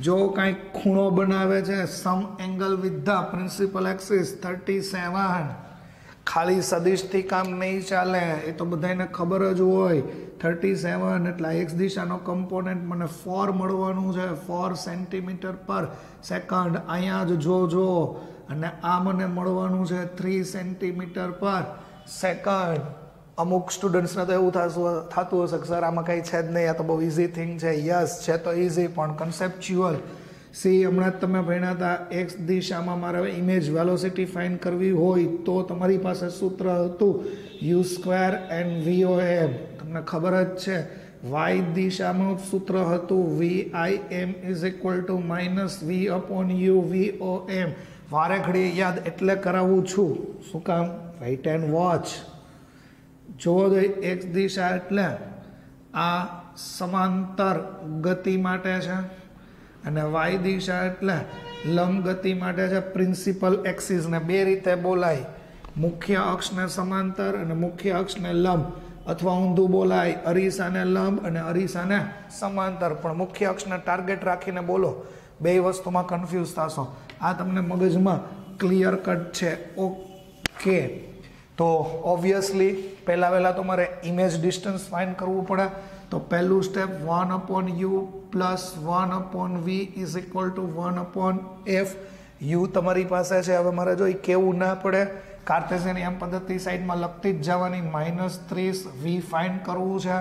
જો કંઈક ખૂણો બનાવે છે some angle with the principal axis 37 ખાલી સદિશથી કામ નહીં ચાલે એ તો બધાને ખબર જ હોય 37 એટલે એક્સ દિશાનો કમ્પોનન્ટ મને 4 મળવાનું છે 4 સેન્ટીમીટર પર સેકન્ડ અહીંયા જ જોજો અને આ મને મળવાનું છે 3 સેન્ટીમીટર પર સેકન્ડ અમુક સ્ટુડન્ટ્સને તો એવું થતું હશે કે સર આમાં કંઈ છે જ નહીં આ તો બહુ ઇઝી થિંગ છે યસ છે તો ઇઝી પણ કન્સેપ્ચ્યુઅલ સી હમણાં જ તમે ભણ્યા હતા એક્સ દિશામાં મારે ઇમેજ વેલોસિટી ફાઇન્ડ કરવી હોય તો તમારી પાસે સૂત્ર હતું U² એન્ડ VOM તમને ખબર જ છે વાય દિશામાં સૂત્ર હતું VIM is equal to minus V/U VOM વારે ઘડી યાદ એટલે કરાવું છું શું કામ વેઇટ એન્ડ વોચ જોવો તો એક્સ દિશા એટલે આ સમાંતર ગતિ માટે છે અને વાય દિશા એટલે લંબ ગતિ માટે છે પ્રિન્સિપલ એક્સિસને બે રીતે બોલાય મુખ્ય અક્ષને સમાંતર અને મુખ્ય અક્ષને લંબ અથવા ઊંધું બોલાય અરીસાને લંબ અને અરીસાને સમાંતર પણ મુખ્ય અક્ષને ટાર્ગેટ રાખીને બોલો બે વસ્તુમાં કન્ફ્યુઝ થશો આ તમને મગજમાં ક્લિયર કટ છે ઓકે તો ઓબ્વિયસલી પહેલાં તમારે ઇમેજ ડિસ્ટન્સ ફાઇન્ડ કરવું પડે તો પહેલું step 1/u plus 1/v is equal two 1/f you તમારી પાસે છે હવે મારે જો એ કેવું ના પડે કાર્ટેશિયન પદ્ધતિ સાઈડમાં લખતી જ જવાની -30 વી ફાઇન્ડ કરવું છે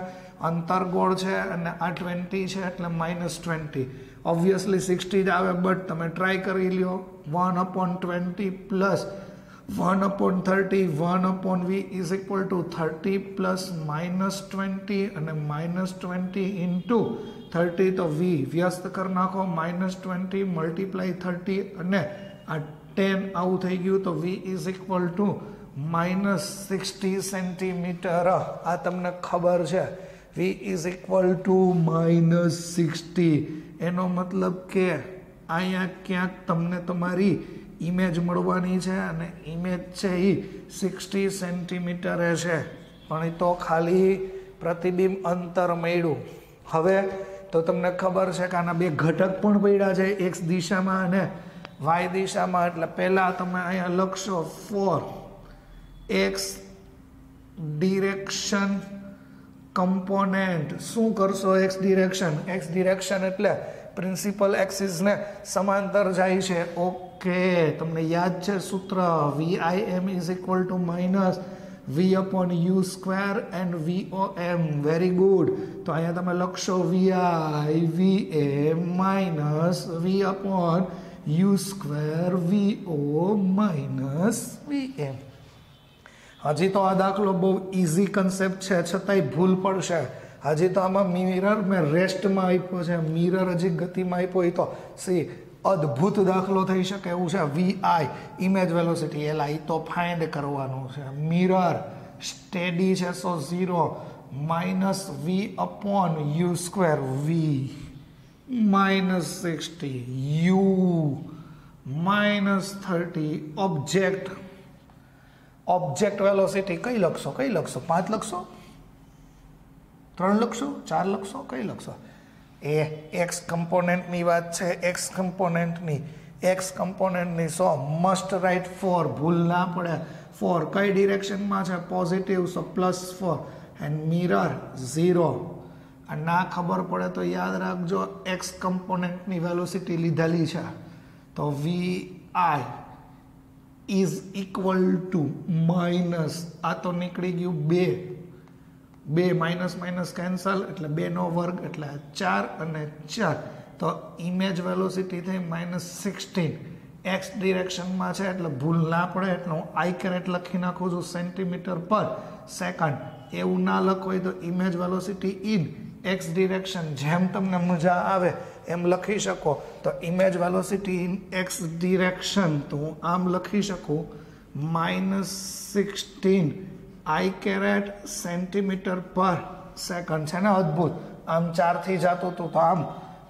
અંતર ગોળ છે અને આ 20 છે એટલે -20 ઓબ્વિયસલી 60 જ આવે બટ તમે ટ્રાય કરી લ્યો 1/20 plus 1/30 1/v is equal to 30 plus -20 અને -20 into 30 તો v વ્યસ્ત કરી નાખો -20 મલ્ટીપ્લાય 30 અને આ 10 આવું થઈ ગયું તો v is equal to -60 centimetre આ તમને ખબર છે v is equal to -60 એનો મતલબ કે અહીંયા ક્યાંક તમને તમારી ઇમેજ મળવાની છે અને ઇમેજ છે એ 60 સેન્ટીમીટરે છે પણ એ તો ખાલી પ્રતિબિંબ અંતર મળ્યું હવે તો તમને ખબર છે કે આના બે ઘટક પણ પડ્યા છે એક્સ દિશામાં અને વાય દિશામાં, એટલે પહેલાં તમે અહીંયા લખશો ફોર એક્સ ડિરેક્શન કમ્પોનેન્ટ. શું કરશો એક્સ ડિરેક્શન એટલે પ્રિન્સિપલ એક્સિસને સમાંતર જાય છે. ઓકે, તમને યાદ છે સૂત્ર VIM is equal to minus V upon U square and VOM. Very good. તો અહીંયા તમે લખશો VIVM minus V upon U square VO minus VM. હજી તો આ દાખલો બહુ ઇઝી કન્સેપ્ટ છે, છતાંય ભૂલ પડશે. હજી તો આમાં મિરર મેં રેસ્ટમાં આપ્યો છે, મિરર હજી ગતિમાં આપ્યો હોય તો સી અદ્ભુત દાખલો થઈ શકે એવું છે. VI ઇમેજ વેલોસિટી LI તો ફાઇન્ડ કરવાનું છે. મિરર સ્ટેડી છે સો 0 minus V upon U square V minus 60 U minus 30. Object velocity કઈ લખશો 5 લખશો, 3 લખશો, 4 લખશો, કઈ લખશો? એ એક્સ કમ્પોનેન્ટની વાત છે. એક્સ કમ્પોનેન્ટની સો મસ્ટ રાઇટ 4, ભૂલ ના પડે. 4 કઈ ડિરેક્શનમાં છે? Positive, so +4 and mirror 0. આ ના ખબર પડે તો યાદ રાખજો એક્સ કમ્પોનેન્ટની વેલોસિટી લીધેલી છે તો VI is equal to minus, આ તો નીકળી ગયું 2 માઇનસ કેન્સલ એટલે 2 નો વર્ગ એટલે 4 અને 4. તો ઇમેજ વેલોસિટી થઈ -16. એક્સ ડિરેક્શનમાં છે એટલે ભૂલ ના પડે એટલે હું I લખી નાખું છું સેન્ટીમીટર પર સેકન્ડ. એવું ના લખો હોય તો image velocity in X direction જેમ તમને મજા આવે એમ લખી શકો. તો image velocity in X direction તો હું આમ લખી શકું -16 I સેન્ટીમીટર પર સેકન્ડ. છે ને અદ્ભુત? આમ 4 થી જતું હતું તો આમ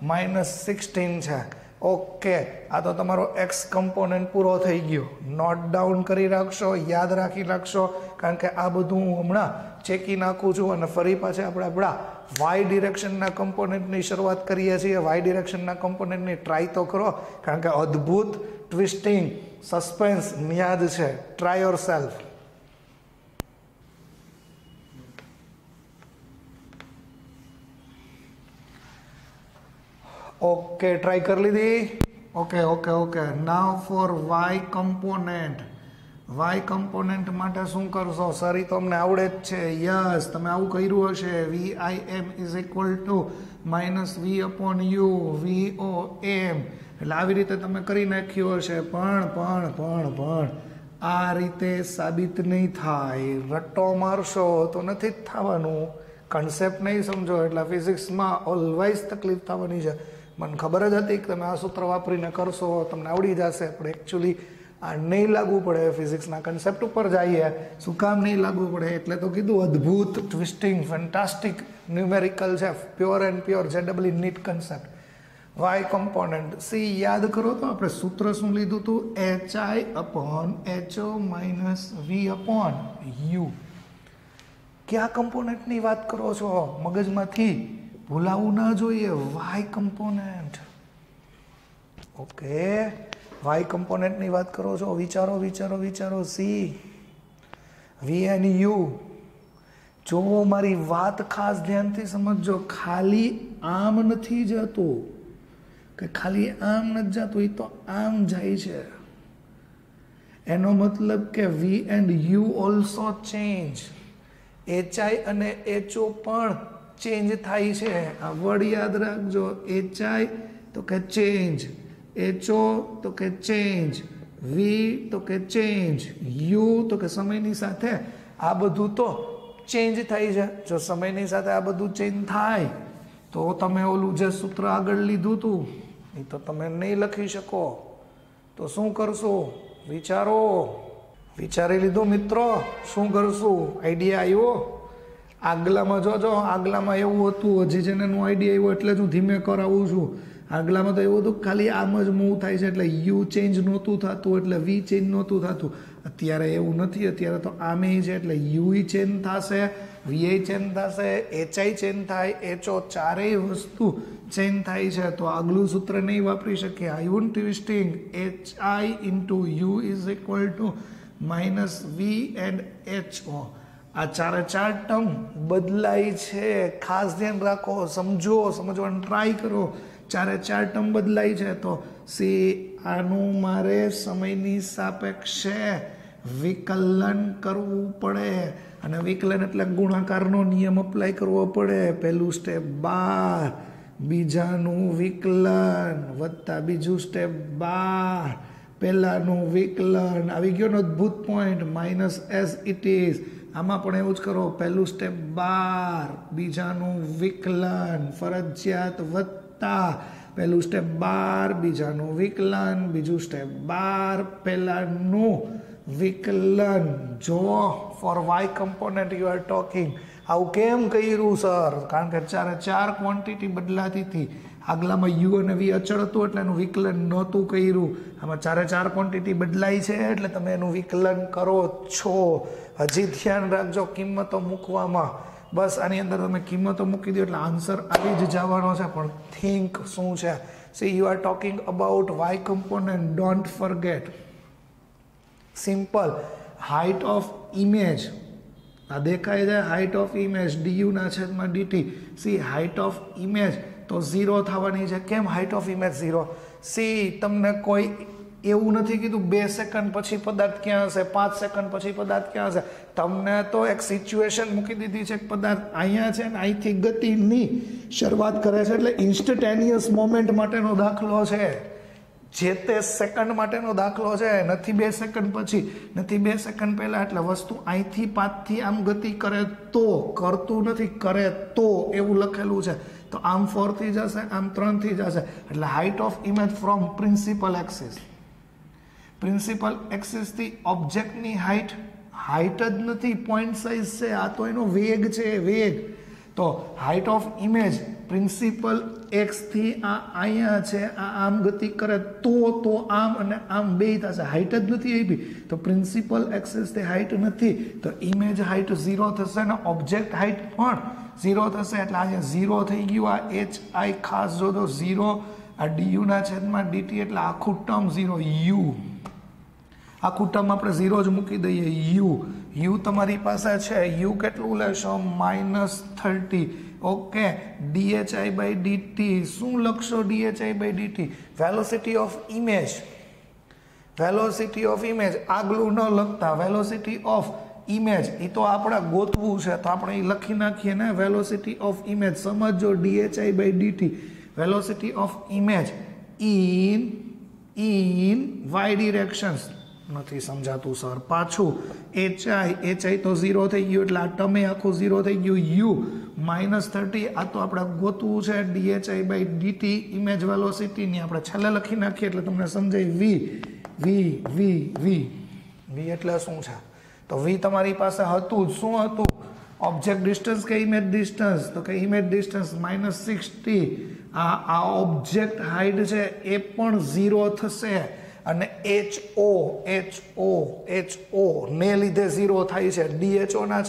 -16 છે. ઓકે, આ તો તમારો એક્સ કમ્પોનેન્ટ પૂરો થઈ ગયો. નોટ ડાઉન કરી રાખશો, યાદ રાખી રાખશો, કારણ કે આ બધું હું હમણાં ચેકી નાખું છું અને ફરી પાછા આપણે આપણા વાય ડિરેક્શનના કમ્પોનેન્ટની શરૂઆત કરીએ છીએ. વાય ડિરેક્શનના કમ્પોનેન્ટની ટ્રાય તો કરો, કારણ કે અદ્ભુત ટ્વિસ્ટિંગ સસ્પેન્સ યાદ છે. Try your self. Okay, try કરી લીધી. ઓકે. નાવ ફોર વાય કમ્પોનેન્ટ માટે શું કરશો? સર તો અમને આવડે જ છે. યસ, તમે આવું કર્યું હશે. VIM is equal to minus V upon U VOM, એટલે આવી રીતે તમે કરી નાખ્યું હશે. પણ આ રીતે સાબિત નહીં થાય. રટ્ટો મારશો તો નથી જ થવાનું. કન્સેપ્ટ નહીં સમજો એટલે ફિઝિક્સમાં ઓલવેઝ તકલીફ થવાની છે. મને ખબર જ હતી કે તમે આ સૂત્ર વાપરીને કરશો તમને આવડી જશે, પણ એકચ્યુઅલી આ નહીં લાગુ પડે. ફિઝિક્સના કન્સેપ્ટ ઉપર જઈએ. શું કામ નહીં લાગુ પડે? એટલે તો કીધું અદ્ભુત ટ્વિસ્ટિંગ ફેન્ટાસ્ટિક ન્યુમેરિકલ છે. Pure and pure JEE NEET concept. Y component see યાદ કરો તો આપણે સૂત્ર શું લીધું હતું? HI upon HO minus V upon U. કયા કમ્પોનેન્ટની વાત કરો છો? મગજમાંથી ભૂલાવું ના જોઈએ. Y component. ઓકે, વાય કમ્પોનેન્ટની વાત કરો છો. વિચારો. See V and U. જો મારી વાત ખાસ ધ્યાનથી સમજજો, ખાલી આમ નથી જતું કે ખાલી આમ નથી જતું, એ તો આમ જાય છે. એનો મતલબ કે V and U also change. HI અને HO પણ ચેન્જ થાય છે. આ વર્ડ યાદ રાખજો. HI તો કે ચેન્જ, HO તો કે ચેન્જ, V તો કે ચેન્જ, U તો કે સમયની સાથે આ બધું તો ચેન્જ થાય છે. જો સમયની સાથે આ બધું ચેન્જ થાય તો તમે ઓલું જે સૂત્ર આગળ લીધું હતું એ તો તમે નહીં લખી શકો. તો શું કરશો? વિચારી લીધું મિત્રો? શું કરશું? આઈડિયા આવ્યો? આગલામાં જોજો, આગલામાં એવું હતું, હજી જેને આઈડિયા આવ્યો એટલે જ હું ધીમે કરાવું છું. આગલામાં તો એવું હતું ખાલી આમ જ મૂવ થાય છે એટલે યુ ચેન્જ નહોતું થતું એટલે વી ચેન્જ નહોતું થતું. અત્યારે એવું નથી, અત્યારે તો આમે છે એટલે યુ ચેન્જ થશે, વી ચેન્જ થશે, એચઆઈ ચેન્જ થાય, એચઓ ચારેય વસ્તુ ચેન્જ થાય છે. તો આગલું સૂત્ર નહીં વાપરી શકીએ. આયુન twisting HI into u is equal to minus v and HO. આ ચારે ચાર ટર્મ બદલાય છે, ખાસ ધ્યાન રાખો, સમજો, સમજવાનું ટ્રાય કરો. ચારે ચાર ટર્મ બદલાય છે તો સી આનું મારે સમયની સાપેક્ષે વિકલન કરવું પડે અને વિકલન એટલે ગુણાકારનો નિયમ અપ્લાય કરવો પડે. પહેલું સ્ટેપ 12, બીજાનું વિકલન વત્તા બીજું સ્ટેપ 12, પહેલાનું વિકલન. આવી ગયો ને અદ્ભુત point, minus as it is. આમાં પણ એવું જ કરો, પહેલું સ્ટેપ 12, બીજાનું વિકલન ફરજિયાત વત્તા પહેલું સ્ટેપ 12, બીજાનું વિકલન, બીજું સ્ટેપ 12, પહેલાનું વિકલન. જો for Y component you are talking. આવું કેમ કર્યું સર? કારણ કે ચારે ચાર ક્વોન્ટિટી બદલાતી હતી. આગલામાં યુ અને વી અચળ હતું એટલે એનું વિકલન નહોતું કર્યું. આમાં ચારે ચાર ક્વોન્ટિટી બદલાઈ છે એટલે તમે એનું વિકલન કરો છો. હજી ધ્યાન રાખજો કિંમતો મૂકવામાં. બસ આની અંદર તમે કિંમતો મૂકી દો એટલે આન્સર આવી જ જવાનો છે. પણ થિંક શું છે? See you are talking about Y component. Don't forget simple height of image. આ દેખાય છે હાઇટ ઓફ ઇમેજ ડીયુના છેદમાં DT. See height of image તો 0 થવાની છે. કેમ હાઇટ ઓફ ઇમેજ 0? સી તમને કોઈ એવું નથી કીધું 2 સેકન્ડ પછી પદાર્થ ક્યાં હશે, 5 સેકન્ડ પછી પદાર્થ ક્યાં હશે. તમને તો એક સિચ્યુએશન મૂકી દીધી છે કે પદાર્થ અહીંયા છે ને અહીંથી ગતિની શરૂઆત કરે છે એટલે ઇન્સ્ટન્ટેનિયસ મોમેન્ટ માટેનો દાખલો છે. જે તે સેકન્ડ માટેનો દાખલો છે, નથી 2 સેકન્ડ પછી, નથી 2 સેકન્ડ પહેલાં. એટલે વસ્તુ અહીંથી 5થી આમ ગતિ કરે તો, કરતું નથી, કરે તો એવું લખેલું છે. તો આમ 4 થી જશે, આમ 3 થી જશે. એટલે height of image from principal axis. Principal એક્સિસથી ઓબ્જેક્ટની હાઇટ જ નથી, પોઈન્ટ સાઇઝ છે. આ તો એનો વેગ છે, વેગ. તો હાઇટ ઓફ ઇમેજ પ્રિન્સિપલ એક્સથી આ અહીંયા છે, આ આમ ગતિ કરે તો આમ અને આમ બે થશે. હાઇટ જ નથી આપી તો પ્રિન્સિપલ એક્સિસથી હાઇટ નથી તો ઇમેજ હાઇટ 0 થશે અને ઓબ્જેક્ટ હાઇટ પણ 0 થશે. એટલે અહીંયા 0 થઈ ગયું. આ એચ આઈ ખાસ જોજો 0, આ ડીયુના છેદમાં ડીટી એટલે આખું ટર્મ 0. યુ આખું ટર્મ આપણે 0 જ મૂકી દઈએ. યુ તમારી પાસે છે, યુ કેટલું લેશો? -30. ઓકે, ડીએચઆઈ બાય ડીટી શું લખશો? DHI by DT velocity of image. Velocity of image આગલું ન લખતા, વેલોસિટી ઓફ ઇમેજ એ તો આપણે ગોતવું છે તો આપણે એ લખી નાખીએ ને. વેલોસિટી ઓફ ઇમેજ સમજો, DHI by DT velocity of image in Y directions. નથી સમજાતું સર, પાછું એચઆઈ તો 0 થઈ ગયું એટલે આ ટર્મે આખું 0 થઈ ગયું. યુ -30 આ તો આપણે ગોતવું છે. ડીએચઆઈ બાય ડીટી ઇમેજ વેલોસિટીની આપણે છેલ્લે લખી નાખીએ એટલે તમને સમજાય. વી એટલે શું છે? તો વી તમારી પાસે હતું જ. શું હતું? ઓબ્જેક્ટ ડિસ્ટન્સ કે ઇમેજ ડિસ્ટન્સ? તો કે ઇમેજ ડિસ્ટન્સ -60. આ ઓબ્જેક્ટ હાઇટ છે એ પણ 0 થશે અને HO ને લીધે 0 થાય છે. DHO ના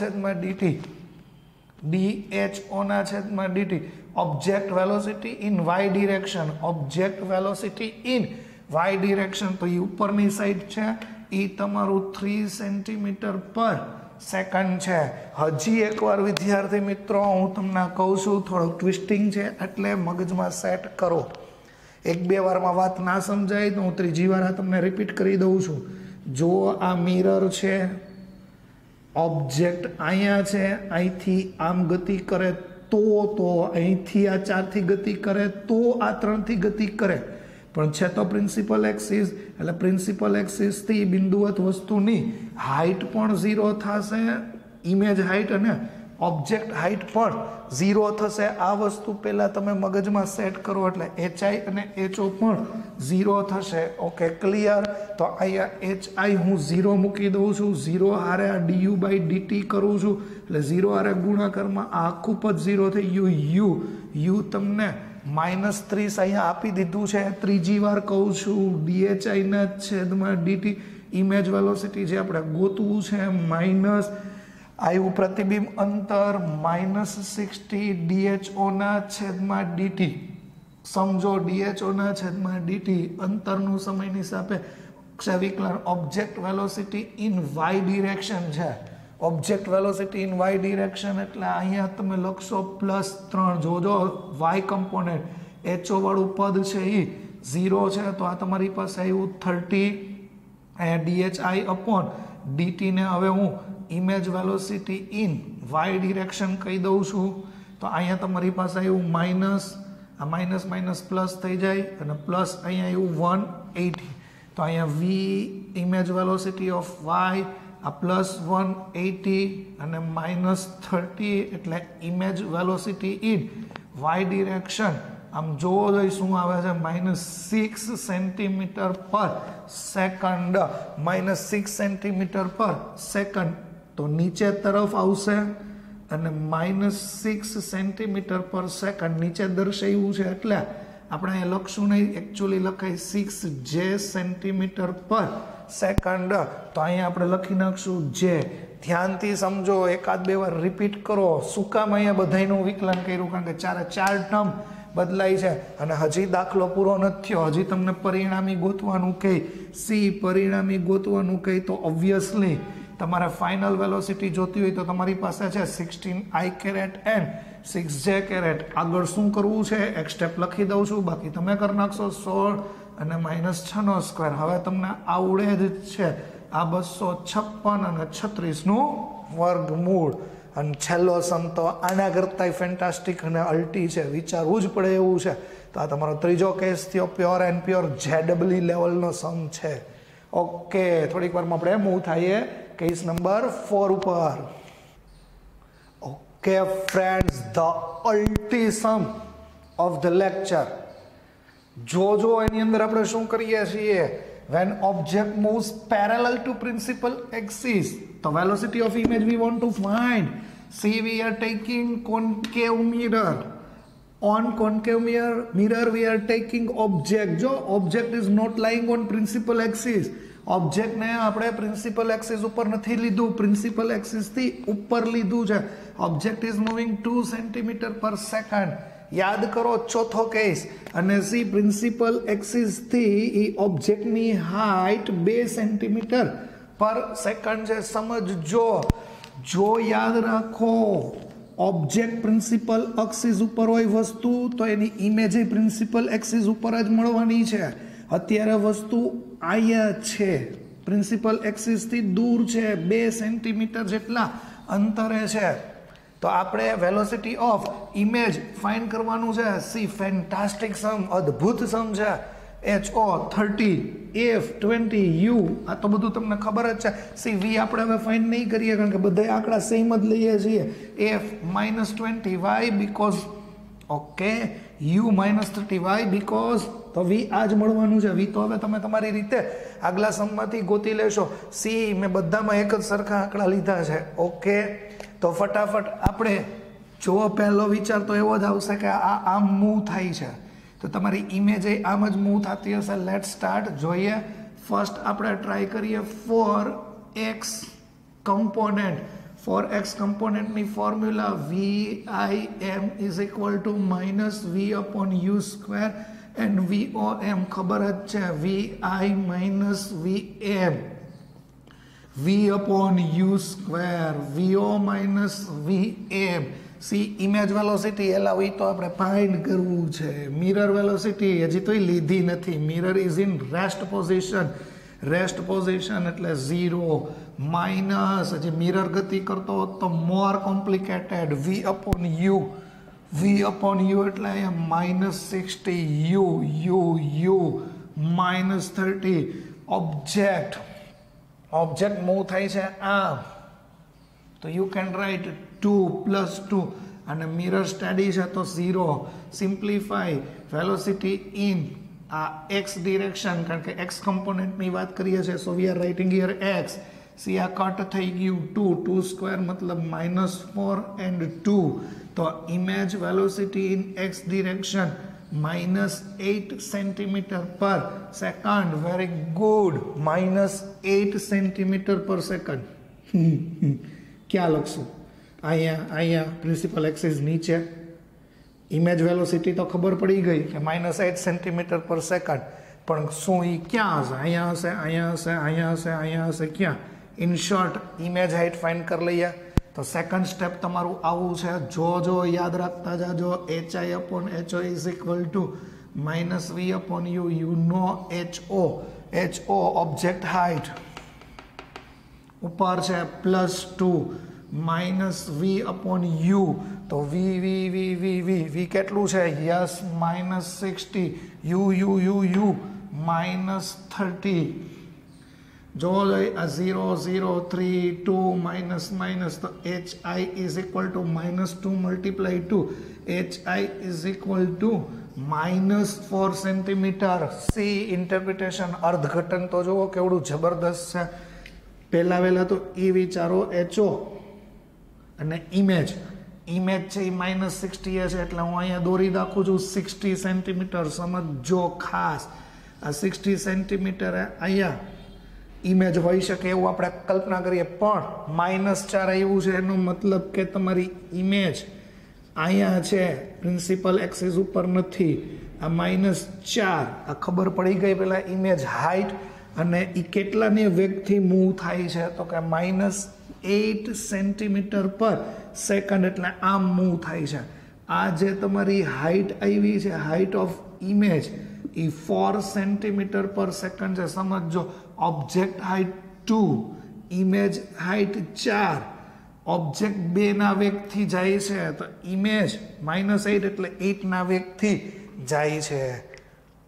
છેદમાં DT object velocity in Y direction. Object velocity in Y direction તો એ ઉપરની સાઈડ છે, એ તમારું 3 સેન્ટીમીટર પર સેકન્ડ છે. હજી એકવાર વિદ્યાર્થી મિત્રો હું તમને કહું છું, થોડુંક ટ્વિસ્ટિંગ છે એટલે મગજમાં સેટ કરો. 1-2 વારમાં વાત ના સમજાય તો હું ત્રીજી વાર તમને રિપીટ કરી દઉં છું. જો આ મિરર છે, ઓબ્જેક્ટ અહીંયા છે, અહીંથી આમ ગતિ કરે તો અહીંથી આ 4થી ગતિ કરે તો આ 3થી ગતિ કરે, પણ છે તો પ્રિન્સિપલ એક્સિસ. એટલે પ્રિન્સિપલ એક્સિસથી બિંદુવત વસ્તુની હાઇટ પણ 0 થશે, ઇમેજ હાઇટ અને ઓબ્જેક્ટ હાઇટ પણ 0 થશે. આ વસ્તુ પહેલાં તમે મગજમાં સેટ કરો એટલે એચઆઈ અને એચઓ પણ 0 થશે. Okay, clear? તો અહીંયા એચઆઈ હું 0 મૂકી દઉં છું. 0 હારે આ ડીયુ બાય ડીટી કરું છું એટલે 0 હારે ગુણાકારમાં આ આખું પદ 0 થઈ ગયું. યુ તમને -30 અહીંયા આપી દીધું છે, ત્રીજી વાર કહું છું, DHI ના છેદમાં DT ઇમેજ વેલોસિટી જે આપણે ગોતવું છે, માઇનસ આવ્યું પ્રતિબિંબ અંતર -60 DHO ના છેદમાં DT. સમજો DHO ના છેદમાં DT અંતરનું સમયની સાપેક્ષે વિકલન object velocity in y direction છે. Object velocity in y direction એટલે અહીંયા તમે લખશો +3. જોજો y કમ્પોનેન્ટ HO વાળું પદ છે એ 0 છે, તો આ તમારી પાસે આવ્યું 30 DHI અપોન DT ને હવે હું image velocity in y direction કહી દઉં છું. તો અહીંયા તમારી પાસે આવ્યું માઇનસ, આ માઇનસ માઇનસ પ્લસ થઈ જાય અને પ્લસ અહીંયા આવ્યું 180. તો અહીંયા v image velocity of y આ +180 અને -30 એટલે image velocity in y direction આમ જોવો જોઈએ શું આવે છે, -6 centimetre per second. -6 centimetre per second તો નીચે તરફ આવશે અને -6 સેન્ટીમીટર પર સેકન્ડ નીચે દર્શાવ્યું છે એટલે આપણે અહીંયા લખશું નહીં, એકચ્યુઅલી લખાય 6 સેન્ટીમીટર પર સેકન્ડ. તો અહીંયા આપણે લખી નાખશું જે. ધ્યાનથી સમજો, એકાદ બે વાર રિપીટ કરો. શું કામ અહીંયા બધાયનું વિકલન કર્યું? કારણ કે ચારે ચાર ટર્મ બદલાય છે અને હજી દાખલો પૂરો નથી થયો. હજી તમને પરિણામી ગોતવાનું કહે, સી પરિણામી ગોતવાનું કહે તો ઓબ્વિયસલી તમારે ફાઇનલ વેલોસિટી જોતી હોય તો તમારી પાસે છે 16i caret and 6j caret. આગળ શું કરવું છે એક સ્ટેપ લખી દઉં છું, બાકી તમે કરી નાખશો 16 અને -6નો સ્ક્વેર. હવે તમને આવડે જ છે આ 256 અને 36નું વર્ગમૂળ. અને છેલ્લો સમ તો આના કરતાંય ફેન્ટાસ્ટિક અને અલ્ટી છે, વિચારવું જ પડે એવું છે. તો આ તમારો ત્રીજો કેસ થયો, પ્યોર એન્ડ પ્યોર ZEE લેવલનો સમ છે. ઓકે, થોડીક વારમાં આપણે મૂવ થઈએ કેસ નંબર 4 ઉપર. Okay friends, the ultimate of the lecture. જોજો એની અંદર આપણે શું કરીએ છીએ, when object moves parallel to principal axis, the velocity of image we want to find. See, we are taking concave mirror. On concave mirror we are taking object. જો object is not lying on principal axis, object ને આપણે principal axis ઉપર નથી લીધું, principal axis થી ઉપર લીધું છે. object is moving 2 centimeter per second. યાદ કરો ચોથો કેસ. અને સી પ્રિન્સિપલ એક્સિસ થી એ ઓબ્જેક્ટની હાઈટ 2 સેન્ટીમીટર પર સેકન્ડ છે. સમજજો, જો યાદ રાખો ઓબ્જેક્ટ પ્રિન્સિપલ એક્સિસ ઉપર હોય વસ્તુ તો એની ઇમેજ પ્રિન્સિપલ એક્સિસ ઉપર જ મળવાની છે. અત્યારે વસ્તુ અહીંયા છે, પ્રિન્સિપલ એક્સિસ થી દૂર છે, 2 સેન્ટીમીટર જેટલા અંતરે છે. તો આપણે વેલોસિટી ઓફ ઇમેજ ફાઇન્ડ કરવાનું છે. સી ફેન્ટાસ્ટિક સમ, અદ્ભુત સમ છે. HO 30, F 20, U આ તો બધું તમને ખબર જ છે. સી V આપણે હવે ફાઇન્ડ નહીં કરીએ કારણ કે બધા આંકડા સેમ જ લઈએ છીએ. F -20y because okay, U -30y because તો V આ જ મળવાનું છે. V તો હવે તમે તમારી રીતે આગલા સમમાંથી ગોતી લેશો. સી મેં બધામાં એક જ સરખા આંકડા લીધા છે. ઓકે, તો ફટાફટ આપણે જો પહેલો વિચાર તો એવો જ આવશે કે આ આમ મૂવ થાય છે તો તમારી ઇમેજ આમ જ મૂવ થતી હશે. લેટ સ્ટાર્ટ, જોઈએ. ફર્સ્ટ આપણે ટ્રાય કરીએ for X component. For X કમ્પોનેન્ટની formula VIM is equal to -V/u² and VOM ખબર જ છે, VI - VM V/u², VO - VM. See image velocity એલાવી તો આપણે ફાઇન્ડ કરવું છે. મિરર વેલોસિટી હજી તો લીધી નથી. Mirror is in rest position. Rest position એટલે 0 માઇનસ, હજી મિરર ગતિ કરતો હોત તો મોર કોમ્પ્લિકેટેડ, V/u. V/u એટલે અહીંયા -60 u -30. ઓબ્જેક્ટ મૂવ થાય છે આમ તો યુ કેન રાઇટ 2 + 2 અને મિરર સ્ટડી છે તો 0. સિમ્પ્લિફાય વેલોસિટી ઇન આ એક્સ ડિરેક્શન, કારણ કે એક્સ કમ્પોનેન્ટની વાત કરીએ છીએ, so we are writing here X. See આ કટ થઈ ગયું 2² મતલબ -4 એન્ડ 2. તો image velocity in X direction -8 centimetre per second. Very good. -8 centimetre per second. ક્યાં લખશું? અહીંયા પ્રિન્સિપલ એક્સિસ નીચે. ઇમેજ વેલોસિટી તો ખબર પડી ગઈ કે -8 સેન્ટીમીટર પર સેકન્ડ, પણ શું એ ક્યાં હશે? અહીંયા હશે, અહીંયા હશે, અહીંયા હશે, અહીંયા હશે, ક્યાં? In short image height find કરી લઈએ. તો સેકન્ડ સ્ટેપ તમારું આવું છે. જો યાદ રાખતા જાજો. HI/HO is equal two -V/U. You know HO object height ઉપર છે +2 -V/U. તો V કેટલું છે? યસ -60. U -30. જો આ 0 0 3 2 માઇનસ તો HI is equal two -2 multiply 2. HI is equal two -4 centimetre. C interpretation. અર્થઘટન તો જુઓ કેવડું જબરદસ્ત છે. પહેલા તો એ વિચારો HO અને ઇમેજ છે એ -60 છે, એટલે હું અહીંયા દોરી નાખું છું 60 સેન્ટીમીટર. સમજો ખાસ, આ 60 સેન્ટીમીટર અહીંયા ઇમેજ હોઈ શકે એવું આપણે કલ્પના કરીએ, પણ -4 આવ્યું છે એનો મતલબ કે તમારી ઇમેજ અહીંયા છે, પ્રિન્સિપલ એક્સિસ ઉપર નથી. આ -4 આ ખબર પડી ગઈ. પેલા ઇમેજ હાઇટ અને એ કેટલાની વેગથી મૂવ થાય છે? તો કે -8 સેન્ટીમીટર પર સેકન્ડ, એટલે આમ મૂવ થાય છે. આ જે તમારી હાઇટ આવી છે, height of image, A 4 centimetre per second છે. સમજો, object height 2, image height 4, object 2 ના વેગથી જાય છે, તો ઇમેજ -8 એટલે 8 ના વેગથી જાય છે.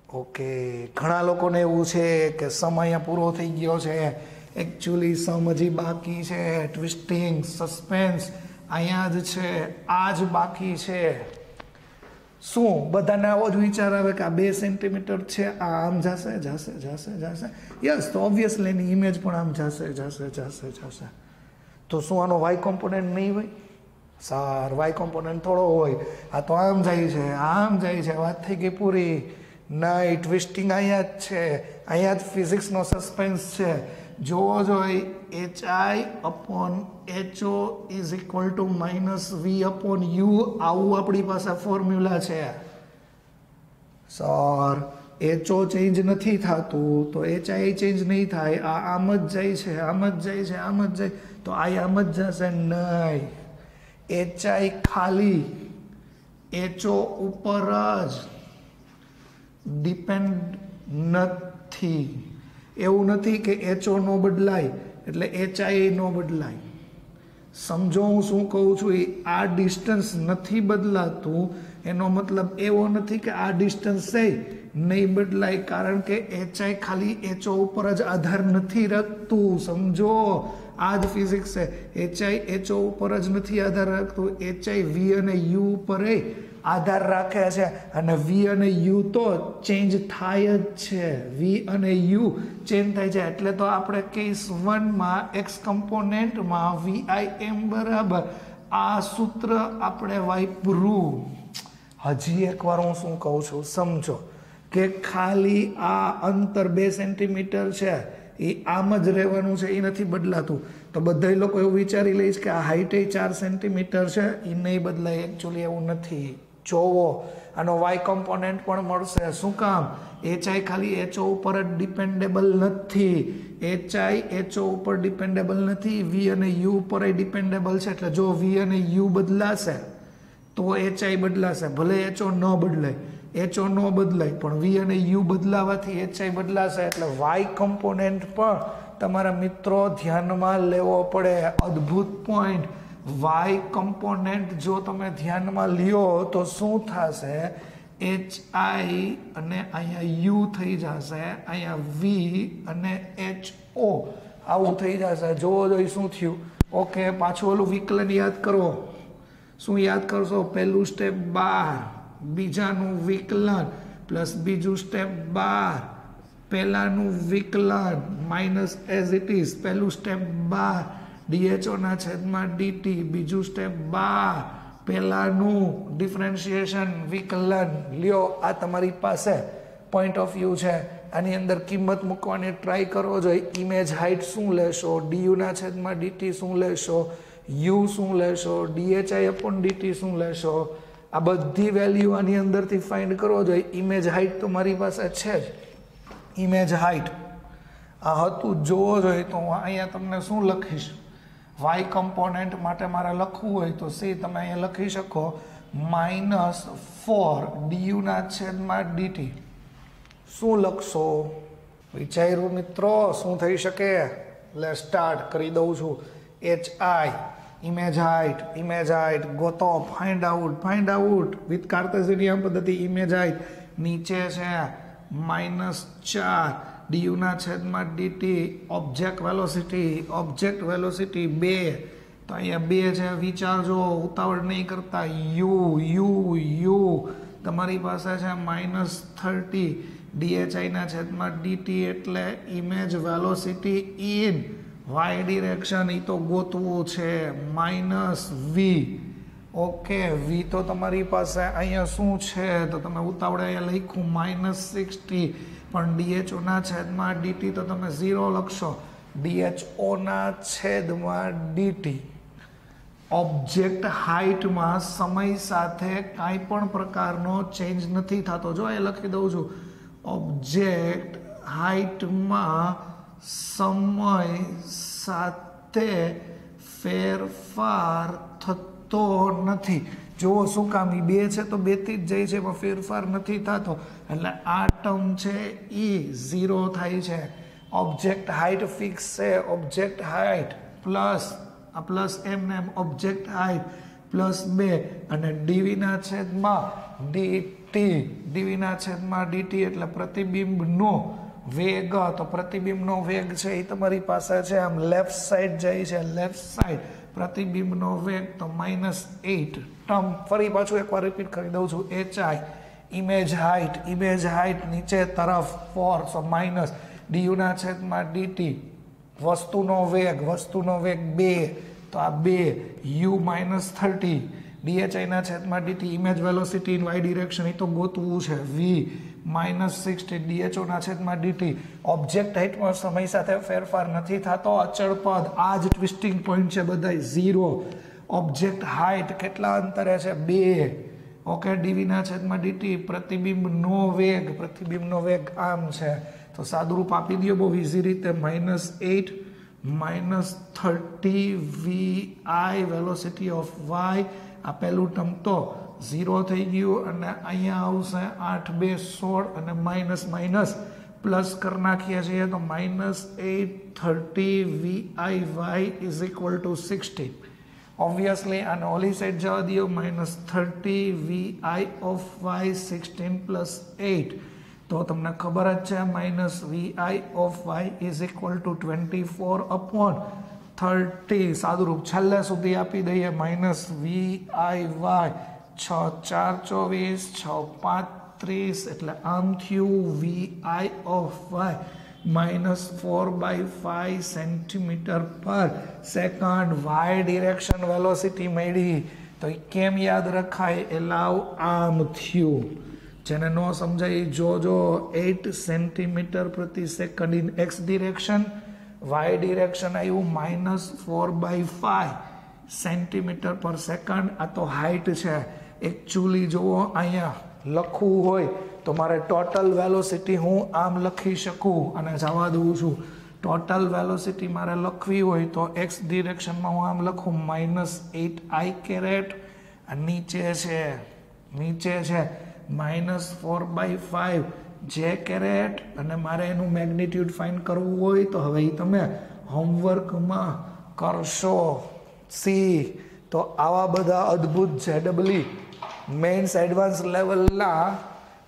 ઓકે, ઘણા લોકોને એવું છે કે સમય અહીંયા પૂરો થઈ ગયો છે. એકચ્યુઅલી સમ હજી બાકી છે. ટ્વિસ્ટિંગ, સસ્પેન્સ અહીંયા જ છે, આ જ બાકી છે. શું બધાને આવો જ વિચાર આવે કે આ 2 સેન્ટીમીટર છે, આ આમ જશે? યસ, તો ઓબ્વિયસલી એની ઇમેજ પણ આમ જશે. તો શું આનો વાય કોમ્પોનન્ટ નહીં હોય? સર, વાય કોમ્પોનન્ટ થોડો હોય. આ તો આમ જાય છે. વાત થઈ ગઈ પૂરી. નહીં, ટ્વિસ્ટિંગ અહીંયા જ છે. અહીંયા જ ફિઝિક્સનો સસ્પેન્સ છે. જોવો HI/HO is equal two -V/U. આવું આપણી પાસે ફોર્મ્યુલા છે. સર, HO ચેન્જ નથી થતું, તો HI ચેન્જ નહીં થાય. આ આમ જ જાય છે. તો આ આમ જ જશે નહીં. HI ખાલી HO ઉપર જ ડિપેન્ડ નથી. એવું નથી કે HO નો બદલાય એટલે HI નો બદલાય. સમજો હું શું કહું છું? આ ડિસ્ટન્સ નથી બદલાતું, એનો મતલબ એવો નથી કે આ ડિસ્ટન્સ છે નહીં બદલાય, કારણ કે HI ખાલી HO ઉપર જ આધાર નથી રાખતું. સમજો, આ જ ફિઝિક્સ છે. HI HO ઉપર જ નથી આધાર રાખતું. HI V અને U ઉપર આધાર રાખે છે, અને V અને U તો ચેન્જ થાય જ છે. V અને U ચેન્જ થાય છે, એટલે તો આપણે કેસ 1માં x કમ્પોનેન્ટમાં VIM બરાબર આ સૂત્ર આપણે વાપર્યું. હજી એકવાર હું શું કહું છું સમજો, કે ખાલી આ અંતર 2 સેન્ટીમીટર છે, એ આમ જ રહેવાનું છે, એ નથી બદલાતું. તો બધા લોકો એવું વિચારી લઈશ કે આ હાઈટ 4 સેન્ટીમીટર છે, એ નહીં બદલાય. એકચ્યુઅલી એવું નથી. જોવો, આનો વાય કોમ્પોનેન્ટ પણ મળશે. શું કામ? HI ખાલી HO ઉપર જ ડિપેન્ડેબલ નથી. HI HO ઉપર ડિપેન્ડેબલ નથી. V અને U ઉપર ડિપેન્ડેબલ છે. એટલે જો V અને U બદલાશે તો HI બદલાશે. ભલે HO ન બદલાય, પણ V અને U બદલાવાથી HI બદલાશે. એટલે વાય કોમ્પોનેન્ટ પણ તમારા મિત્રો ધ્યાનમાં લેવો પડે. અદ્ભુત પોઈન્ટ. વાય કોમ્પોનેન્ટ જો તમે ધ્યાનમાં લ્યો તો શું થશે? HI અને અહીંયા U થઈ જશે, અહીંયા V અને HO આવું થઈ જશે. જોવો શું થયું. ઓકે, પાછું ઓલું વિકલન યાદ કરો. શું યાદ કરશો? પહેલું સ્ટેપ 12, બીજાનું વિકલન પ્લસ બીજું સ્ટેપ 12, પહેલાનું વિકલન માઇનસ એઝ ઇટ ઇઝ. પહેલું સ્ટેપ 12 DHO ના છેદમાં DT, બીજું સ્ટેપ 12 પહેલાનું ડિફરન્શિએશન વિકલન લ્યો, આ તમારી પાસે પોઈન્ટ ઓફ વ્યૂ છે. આની અંદર કિંમત મૂકવાની ટ્રાય કરો. જો ઇમેજ હાઇટ શું લેશો, ડીયુના છેદમાં ડીટી શું લેશો, યુ શું લેશો, ડીએચઆઈ અપોન ડીટી શું લેશો, આ બધી વેલ્યુ આની અંદરથી ફાઇન્ડ કરો. જો ઇમેજ હાઇટ તો મારી પાસે છે જ. ઇમેજ હાઇટ આ હતું જોવો જોઈએ તો હું અહીંયા તમને શું લખીશ, વાય કમ્પોનેન્ટ માટે મારે લખવું હોય તો સી તમે અહીંયા લખી શકો -4 ડીયુના છેદમાં ડીટી. શું લખશો? વિચાર્યું મિત્રો શું થઈ શકે? લે સ્ટાર્ટ કરી દઉં છું. HI ઇમેજ હાઇટ ગોતો, ફાઇન્ડ આઉટ વિથ કાર્ટેશિયન પદ્ધતિ. ઇમેજ હાઇટ નીચે છે -4 ડીયુના છેદમાં ડીટી. ઓબ્જેક્ટ વેલોસિટી 2, તો અહીંયા 2 છે. વિચારજો, ઉતાવળ નહીં કરતા. યુ તમારી પાસે છે -30 ડીએચઆઈના છેદમાં ડીટી, એટલે image velocity in Y direction એ તો ગોતવું છે -v. ઓકે, v તો તમારી પાસે અહીંયા શું છે તો તમે ઉતાવળે અહીંયા લખ્યું -60, પણ ડીએચઓના છેદમાં ડીટી તો તમે 0 લખશો. ડીએચઓના છેદમાં ડીટી. ઓબ્જેક્ટ હાઇટમાં સમય સાથે કાંઈ પણ પ્રકારનો ચેન્જ નથી થતો. જો એ લખી દઉં છું, ઓબ્જેક્ટ હાઇટમાં સમય સાથે ફેરફાર થતો નથી. જુઓ શું કામ, એ 2 છે તો 2 થી જ જાય છે, પણ ફેરફાર નથી થતો, એટલે આ ટર્મ છે એ 0 થાય છે. ઓબ્જેક્ટ હાઇટ ફિક્સ છે. Object height plus M object height +2 અને ડીવીના છેદમાં ડીટી એટલે પ્રતિબિંબનો વેગ. તો પ્રતિબિંબનો વેગ છે એ તમારી પાસે છે આમ લેફ્ટ સાઈડ જાય છે, લેફ્ટ સાઈડ પ્રતિબિંબનો વેગ તો -8 ટર્મ. ફરી પાછું એકવાર રિપીટ કરી દઉં છું. HI ઇમેજ હાઇટ નીચે તરફ 4, સો માઇનસ ડીયુના છેદમાં ડીટી. વસ્તુનો વેગ 2, તો આ 2 યુ -30 ડીએચઆઈના છેદમાં ડીટી. Image velocity in Y direction એ તો ગોતવું છે. v -60 ડીએચઓના છેદમાં ડીટી. ઓબ્જેક્ટ હાઇટમાં સમય સાથે ફેરફાર નથી થતો, અચળ પદ. આ જ ટ્વિસ્ટિંગ પોઈન્ટ છે બધા. 0. ઓબ્જેક્ટ હાઇટ કેટલા અંતરે છે? 2. ઓકે, ડીવીના છેદમાં ડીટી. પ્રતિબિંબનો વેગ આમ છે, તો સાદુરૂપ આપી દો બહુ ઇઝી રીતે. -8 -30 vi વેલોસિટી ઓફ વાય. આ પહેલું ટર્મ તો 0 થઈ ગયું, અને અહીંયા આવશે 8 2 16 અને માઇનસ પ્લસ કરી નાખીએ છીએ તો -830 vi y = 60. ઓબ્વિયસલી આને ઓલી સાઈડ જવા દો. -30 vi of y 16 + 8, તો તમને ખબર જ છે -vi of y = 24/30. સાદુરૂપ છેલ્લે સુધી આપી દઈએ. -vi y 6 4 24 6 35, એટલે આમ થયું vi of y -4/5 cm/s. Y direction velocity મળી, તો એ કેમ યાદ રખાય? એલાવ આમ થયું. જેને ન સમજાય જોજો. 8 cm/s in x direction, Y direction આવ્યું -4/5 cm/s. આ તો હાઇટ છે. એકચ્યુઅલી જુઓ, અહીંયા લખવું હોય તો મારે ટોટલ વેલોસિટી હું આમ લખી શકું, અને જવા દઉં છું. ટોટલ વેલોસિટી મારે લખવી હોય તો x ડિરેક્શનમાં હું આમ લખું -8i કેરેટ. નીચે છે -4/5 જે કેરેટ, અને મારે એનું મેગ્નિટ્યુડ ફાઇન્ડ કરવું હોય તો હવે એ તમે હોમવર્કમાં કરશો. સી તો આવા બધા અદ્ભુત ZEE મેઇન્સ એડવાન્સ લેવલના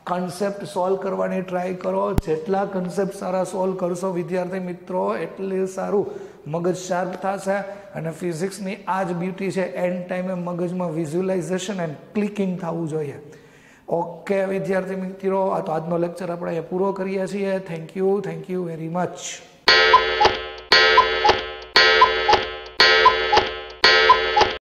કન્સેપ્ટ સોલ્વ કરવાની ટ્રાય કરો. જેટલા કન્સેપ્ટ સારા સોલ્વ કરશો વિદ્યાર્થી મિત્રો, એટલું સારું મગજ શાર્પ થશે. અને ફિઝિક્સની આ જ બ્યુટી છે, એન્ડ ટાઈમે મગજમાં વિઝ્યુલાઇઝેશન એન્ડ ક્લિકિંગ થવું જોઈએ. ઓકે વિદ્યાર્થી મિત્રો, આ તો આજનો લેક્ચર આપણે પૂરો કરીએ છીએ. Thank you very much.